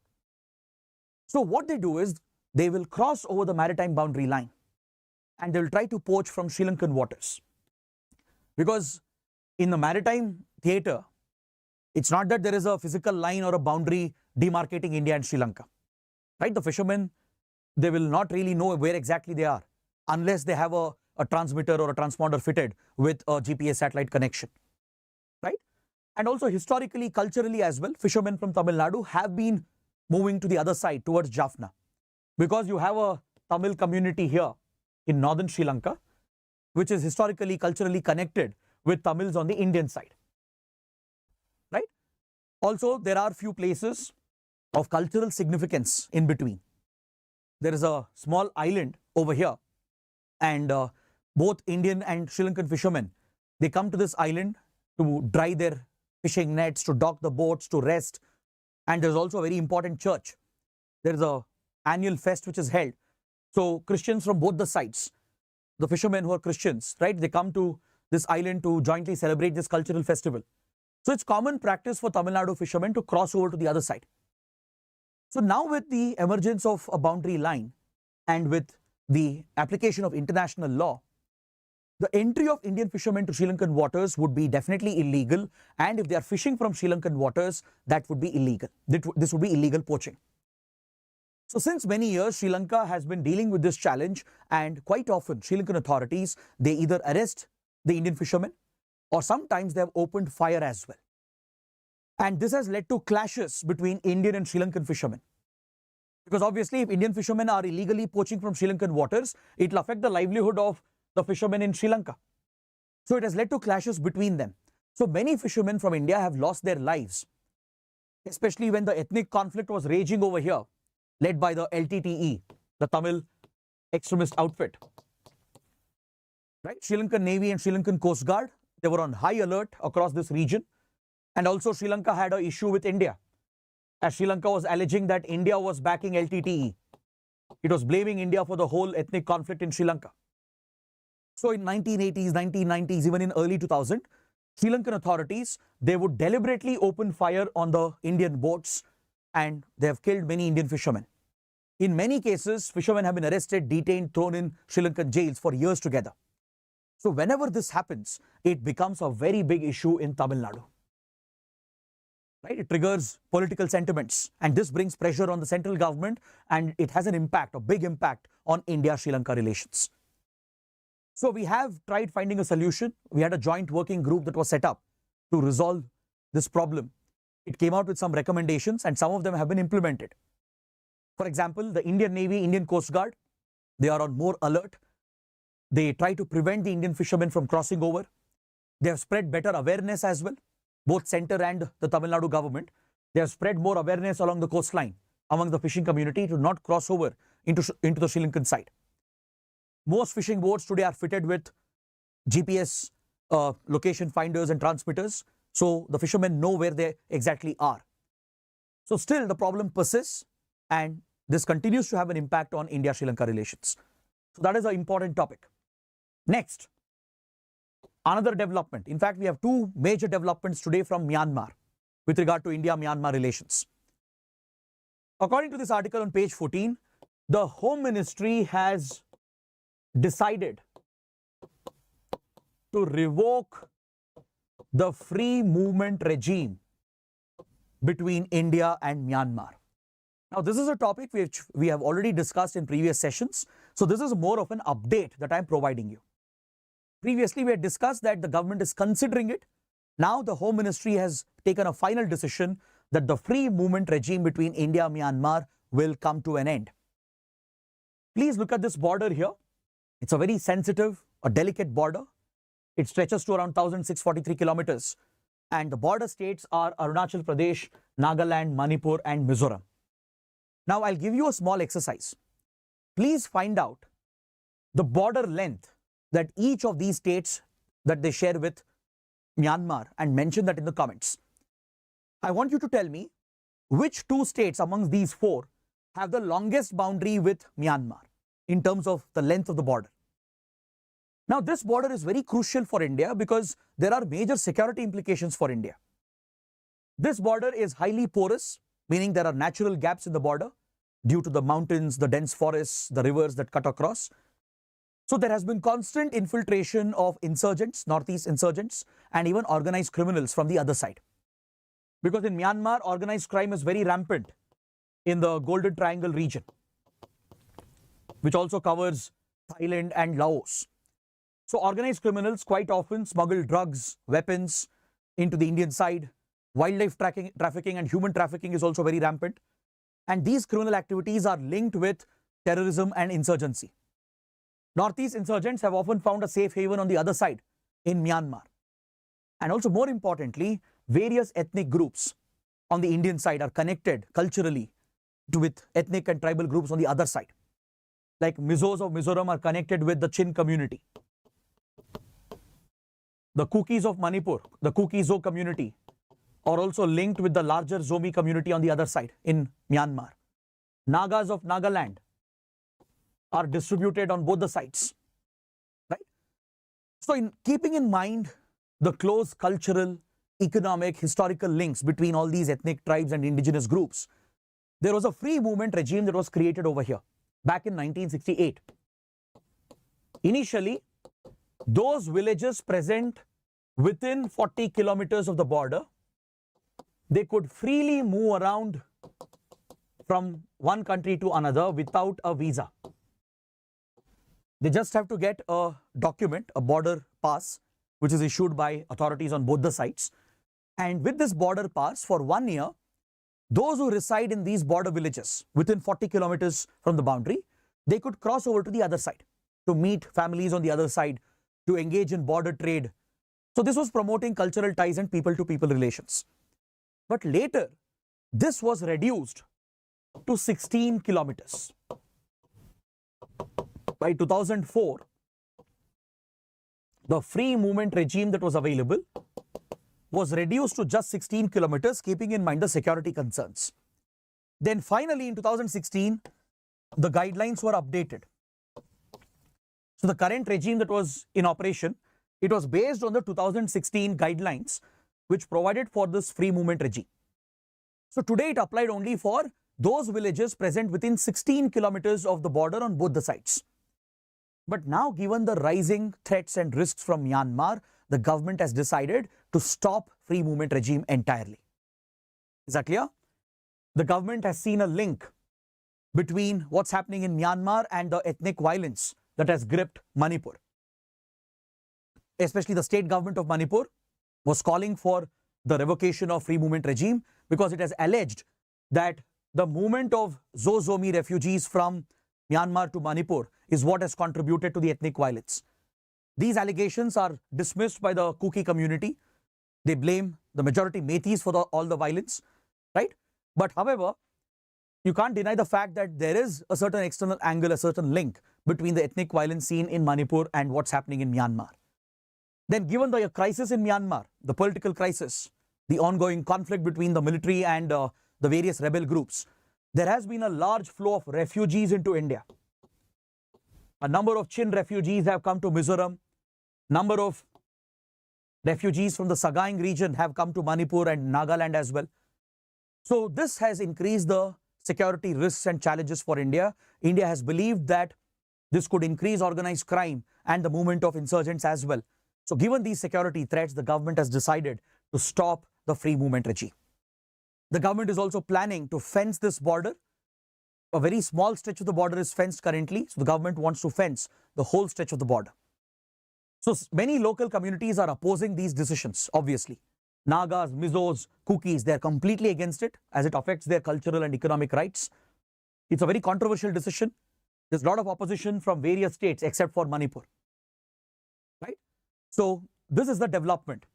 Speaker 1: So what they do is they will cross over the maritime boundary line and they will try to poach from Sri Lankan waters. Because in the maritime theatre, it's not that there is a physical line or a boundary demarcating India and Sri Lanka. Right? The fishermen, they will not really know where exactly they are unless they have a transmitter or a transponder fitted with a GPS satellite connection. Right? And also historically, culturally as well, fishermen from Tamil Nadu have been moving to the other side towards Jaffna, because you have a Tamil community here in northern Sri Lanka, which is historically, culturally connected with Tamils on the Indian side. Right? Also, there are few places of cultural significance in between. There is a small island over here, and both Indian and Sri Lankan fishermen, they come to this island to dry their fishing nets, to dock the boats, to rest. And there's also a very important church. There is a annual fest which is held. So Christians from both the sides, the fishermen who are Christians, right, they come to this island to jointly celebrate this cultural festival. So it's common practice for Tamil Nadu fishermen to cross over to the other side. So now with the emergence of a boundary line and with the application of international law, the entry of Indian fishermen to Sri Lankan waters would be definitely illegal, and if they are fishing from Sri Lankan waters, that would be illegal. This would be illegal poaching. So since many years, Sri Lanka has been dealing with this challenge, and quite often Sri Lankan authorities, they either arrest the Indian fishermen or sometimes they have opened fire as well. And this has led to clashes between Indian and Sri Lankan fishermen. Because obviously if Indian fishermen are illegally poaching from Sri Lankan waters, it will affect the livelihood of the fishermen in Sri Lanka. So it has led to clashes between them. So many fishermen from India have lost their lives, especially when the ethnic conflict was raging over here, led by the LTTE, the Tamil extremist outfit. Right? Sri Lankan Navy and Sri Lankan Coast Guard, they were on high alert across this region. And also Sri Lanka had an issue with India, as Sri Lanka was alleging that India was backing LTTE. It was blaming India for the whole ethnic conflict in Sri Lanka. So in 1980s, 1990s, even in early 2000, Sri Lankan authorities, they would deliberately open fire on the Indian boats, and they have killed many Indian fishermen. In many cases, fishermen have been arrested, detained, thrown in Sri Lankan jails for years together. So whenever this happens, it becomes a very big issue in Tamil Nadu. Right? It triggers political sentiments, and this brings pressure on the central government, and it has an impact, a big impact on India-Sri Lanka relations. So we have tried finding a solution. We had a joint working group that was set up to resolve this problem. It came out with some recommendations, and some of them have been implemented. For example, the Indian Navy, Indian Coast Guard, they are on more alert. They try to prevent the Indian fishermen from crossing over. They have spread better awareness as well, both center and the Tamil Nadu government. They have spread more awareness along the coastline among the fishing community to not cross over into the Sri Lankan side. Most fishing boats today are fitted with GPS location finders and transmitters, so the fishermen know where they exactly are. So still the problem persists, and this continues to have an impact on India-Sri Lanka relations. So that is an important topic. Next, another development. In fact, we have two major developments today from Myanmar with regard to India-Myanmar relations. According to this article on page 14, the Home Ministry has decided to revoke the free movement regime between India and Myanmar. Now, this is a topic which we have already discussed in previous sessions. So, this is more of an update that I am providing you. Previously, we had discussed that the government is considering it. Now, the Home Ministry has taken a final decision that the free movement regime between India and Myanmar will come to an end. Please look at this border here. It's a very sensitive, a delicate border. It stretches to around 1,643 kilometers. And the border states are Arunachal Pradesh, Nagaland, Manipur, and Mizoram. Now, I'll give you a small exercise. Please find out the border length that each of these states that they share with Myanmar and mention that in the comments. I want you to tell me which two states amongst these four have the longest boundary with Myanmar in terms of the length of the border. Now, this border is very crucial for India because there are major security implications for India. This border is highly porous, meaning there are natural gaps in the border due to the mountains, the dense forests, the rivers that cut across. So, there has been constant infiltration of insurgents, northeast insurgents, and even organized criminals from the other side. Because in Myanmar, organized crime is very rampant in the Golden Triangle region, which also covers Thailand and Laos. So, organized criminals quite often smuggle drugs, weapons into the Indian side. Wildlife trafficking and human trafficking is also very rampant. And these criminal activities are linked with terrorism and insurgency. Northeast insurgents have often found a safe haven on the other side in Myanmar. And also, more importantly, various ethnic groups on the Indian side are connected culturally with ethnic and tribal groups on the other side. Like Mizos of Mizoram are connected with the Chin community. The Kukis of Manipur, the Kuki-Zo community, are also linked with the larger Zomi community on the other side in Myanmar. Nagas of Nagaland are distributed on both the sides, right? So, in keeping in mind the close cultural, economic, historical links between all these ethnic tribes and indigenous groups, there was a free movement regime that was created over here back in 1968. Initially, those villages present within 40 kilometers of the border, they could freely move around from one country to another without a visa. They just have to get a document, a border pass, which is issued by authorities on both the sides. And with this border pass, for 1 year, those who reside in these border villages within 40 kilometers from the boundary, they could cross over to the other side to meet families on the other side, to engage in border trade. So, this was promoting cultural ties and people-to-people relations. But later, this was reduced to 16 kilometers. By 2004, the free movement regime that was available was reduced to just 16 kilometers, keeping in mind the security concerns. Then finally, in 2016, the guidelines were updated. So, the current regime that was in operation, it was based on the 2016 guidelines, which provided for this free movement regime. So, today it applied only for those villages present within 16 kilometers of the border on both the sides. But now, given the rising threats and risks from Myanmar, the government has decided to stop free movement regime entirely. Is that clear? The government has seen a link between what's happening in Myanmar and the ethnic violence that has gripped Manipur. Especially the state government of Manipur was calling for the revocation of free movement regime because it has alleged that the movement of Zomi refugees from Myanmar to Manipur is what has contributed to the ethnic violence. These allegations are dismissed by the Kuki community. They blame the majority Metis for all the violence, right? But however, you can't deny the fact that there is a certain external angle, a certain link between the ethnic violence seen in Manipur and what's happening in Myanmar. Then given the crisis in Myanmar, the political crisis, the ongoing conflict between the military and the various rebel groups, there has been a large flow of refugees into India. A number of Chin refugees have come to Mizoram. Number of refugees from the Sagaing region have come to Manipur and Nagaland as well. So this has increased the security risks and challenges for India. India has believed that this could increase organized crime and the movement of insurgents as well. So given these security threats, the government has decided to stop the free movement regime. The government is also planning to fence this border. A very small stretch of the border is fenced currently. So the government wants to fence the whole stretch of the border. So many local communities are opposing these decisions, obviously. Nagas, Mizos, Kukis, they are completely against it as it affects their cultural and economic rights. It's a very controversial decision. There's a lot of opposition from various states except for Manipur. Right? So this is the development.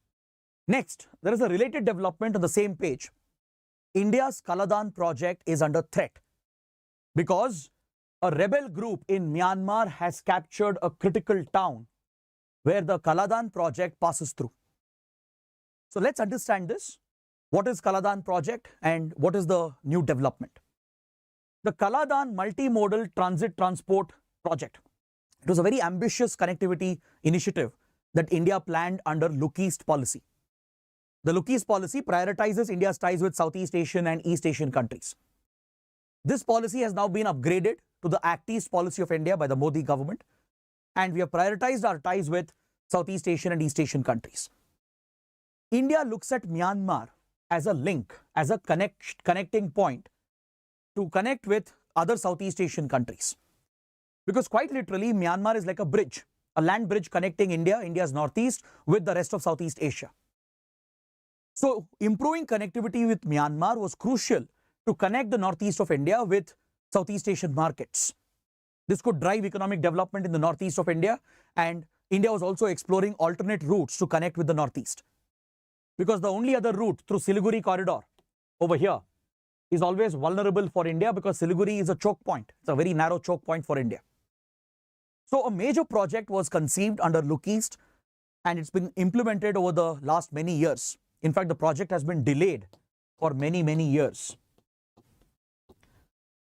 Speaker 1: Next, there is a related development on the same page. India's Kaladan project is under threat because a rebel group in Myanmar has captured a critical town where the Kaladan project passes through. So let's understand this. What is Kaladan project and what is the new development? The Kaladan multimodal transit transport project. It was a very ambitious connectivity initiative that India planned under Look East policy. The Look East policy prioritizes India's ties with Southeast Asian and East Asian countries. This policy has now been upgraded to the Act East policy of India by the Modi government, and we have prioritized our ties with Southeast Asian and East Asian countries. India looks at Myanmar as a link, as a connecting point to connect with other Southeast Asian countries. Because quite literally, Myanmar is like a bridge, a land bridge connecting India, India's northeast, with the rest of Southeast Asia. So improving connectivity with Myanmar was crucial to connect the northeast of India with Southeast Asian markets. This could drive economic development in the northeast of India, and India was also exploring alternate routes to connect with the northeast. Because the only other route through Siliguri corridor over here is always vulnerable for India because Siliguri is a choke point. It's a very narrow choke point for India. So a major project was conceived under Look East, and it's been implemented over the last many years. In fact, the project has been delayed for many, many years.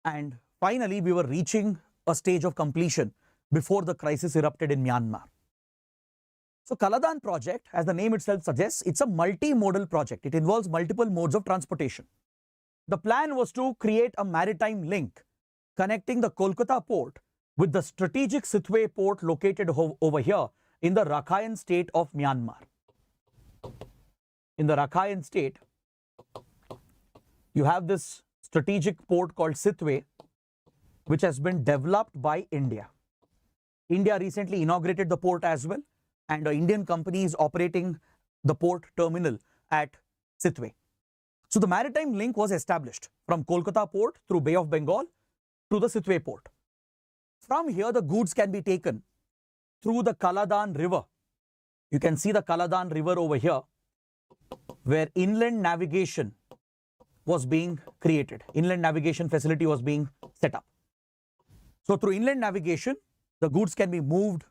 Speaker 1: And finally, we were reaching a stage of completion before the crisis erupted in Myanmar. So Kaladan project, as the name itself suggests, it's a multimodal project. It involves multiple modes of transportation. The plan was to create a maritime link connecting the Kolkata port with the strategic Sitwe port located over here in the Rakhine state of Myanmar. In the Rakhine state, you have this strategic port called Sitwe, which has been developed by India. India recently inaugurated the port as well, and an Indian company is operating the port terminal at Sitwe. So the maritime link was established from Kolkata port through Bay of Bengal to the Sitwe port. From here, the goods can be taken through the Kaladan river. You can see the Kaladan river over here, where inland navigation was being created. Inland navigation facility was being set up. So through inland navigation, the goods can be moved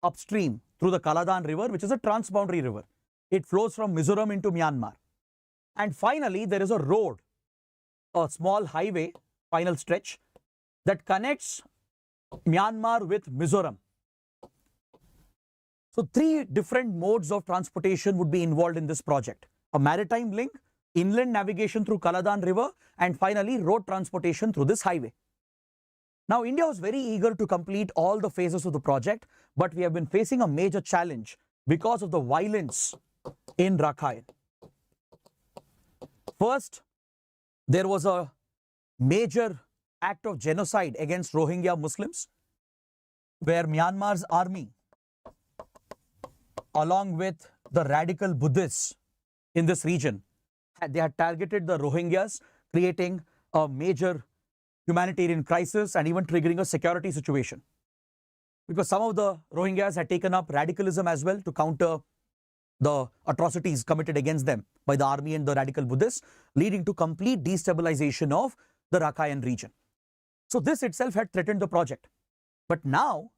Speaker 1: upstream through the Kaladan river, which is a transboundary river. It flows from Mizoram into Myanmar. And finally, there is a road, a small highway, final stretch, that connects Myanmar with Mizoram. So three different modes of transportation would be involved in this project. A maritime link, inland navigation through Kaladan river, and finally road transportation through this highway. Now, India was very eager to complete all the phases of the project, but we have been facing a major challenge because of the violence in Rakhine. First, there was a major act of genocide against Rohingya Muslims, where Myanmar's army, along with the radical Buddhists in this region, they had targeted the Rohingyas, creating a major humanitarian crisis and even triggering a security situation. Because some of the Rohingyas had taken up radicalism as well to counter the atrocities committed against them by the army and the radical Buddhists, leading to complete destabilization of the Rakhine region. So this itself had threatened the project. But now,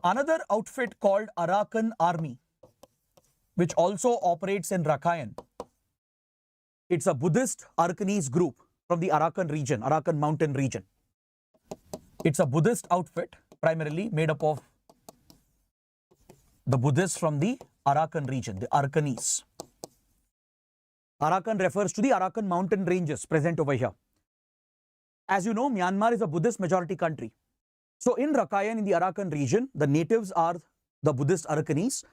Speaker 1: another outfit called Arakan Army, which also operates in Rakhine, it's a Buddhist Arakanese group from the Arakan region, Arakan mountain region. It's a Buddhist outfit primarily made up of the Buddhists from the Arakan region, the Arakanese. Arakan refers to the Arakan mountain ranges present over here. As you know, Myanmar is a Buddhist majority country. So in Rakhine, in the Arakan region, the natives are the Buddhist Arakanese.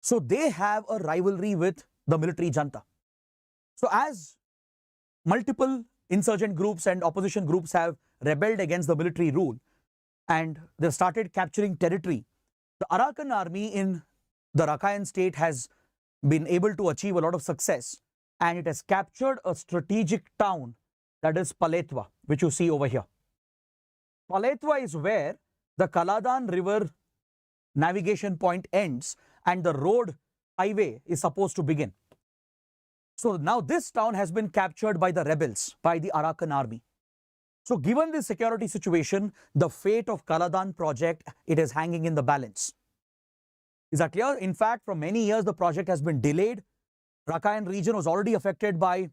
Speaker 1: So they have a rivalry with the military junta. So as multiple insurgent groups and opposition groups have rebelled against the military rule and they started capturing territory, the Arakan army in the Rakhine state has been able to achieve a lot of success, and it has captured a strategic town, that is Paletwa, which you see over here. Paletwa is where the Kaladan river navigation point ends and the road highway is supposed to begin. So now this town has been captured by the rebels, by the Arakan army. So given this security situation, the fate of Kaladan project, it is hanging in the balance. Is that clear? In fact, for many years, the project has been delayed. Rakhine region was already affected by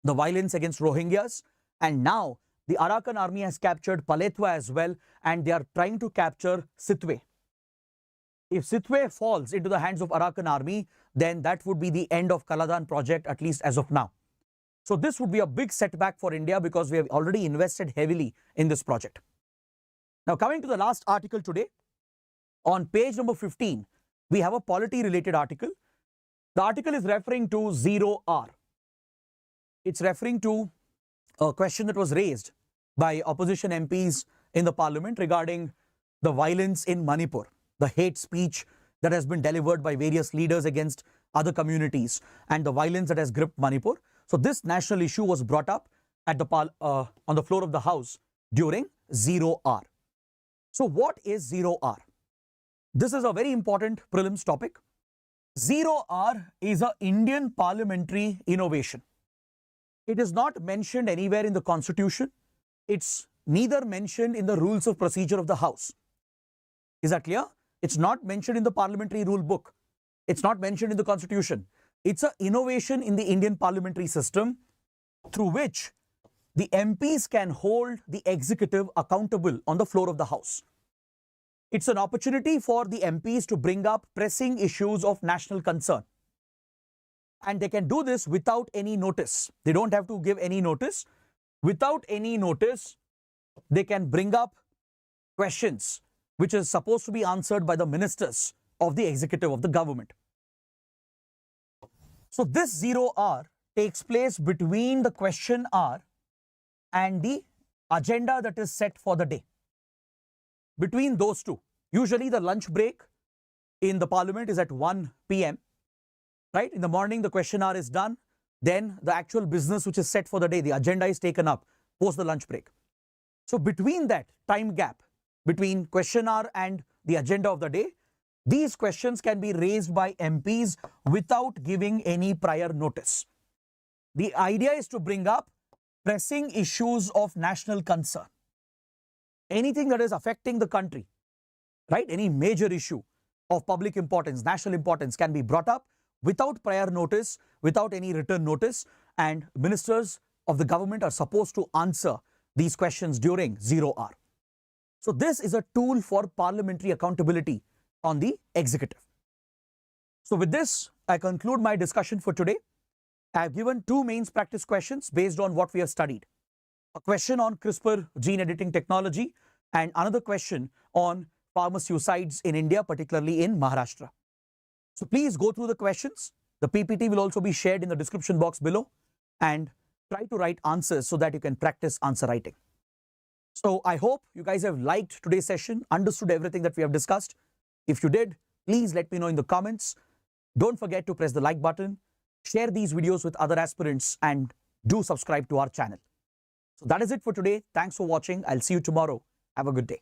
Speaker 1: the violence against Rohingyas, and now the Arakan army has captured Paletwa as well, and they are trying to capture Sitwe. If Sitwe falls into the hands of Arakan army, then that would be the end of Kaladan project, at least as of now. So this would be a big setback for India because we have already invested heavily in this project. Now coming to the last article today, on page number 15, we have a polity-related article. The article is referring to 0R. It's referring to a question that was raised by opposition MPs in the parliament regarding the violence in Manipur, the hate speech that has been delivered by various leaders against other communities, and the violence that has gripped Manipur. So this national issue was brought up at the on the floor of the House during 0R. So what is 0R? This is a very important prelims topic. 0R is an Indian parliamentary innovation. It is not mentioned anywhere in the Constitution. It's neither mentioned in the rules of procedure of the House. Is that clear? It's not mentioned in the parliamentary rule book. It's not mentioned in the Constitution. It's an innovation in the Indian parliamentary system through which the MPs can hold the executive accountable on the floor of the House. It's an opportunity for the MPs to bring up pressing issues of national concern. And they can do this without any notice. They don't have to give any notice. Without any notice, they can bring up questions which is supposed to be answered by the ministers of the executive of the government. So this 0R takes place between the question hour and the agenda that is set for the day. Between those two, usually the lunch break in the parliament is at 1 p.m. Right? In the morning, the question hour is done. Then the actual business which is set for the day, the agenda is taken up post the lunch break. So between that time gap, between question hour and the agenda of the day, these questions can be raised by MPs without giving any prior notice. The idea is to bring up pressing issues of national concern. Anything that is affecting the country, right? Any major issue of public importance, national importance can be brought up without prior notice, without any written notice, and ministers of the government are supposed to answer these questions during 0R. So this is a tool for parliamentary accountability on the executive. So with this, I conclude my discussion for today. I have given two mains practice questions based on what we have studied. A question on CRISPR gene editing technology and another question on farmer suicides in India, particularly in Maharashtra. So please go through the questions. The PPT will also be shared in the description box below, and try to write answers so that you can practice answer writing. So I hope you guys have liked today's session, understood everything that we have discussed. If you did, please let me know in the comments. Don't forget to press the like button, share these videos with other aspirants, and do subscribe to our channel. So that is it for today. Thanks for watching. I'll see you tomorrow. Have a good day.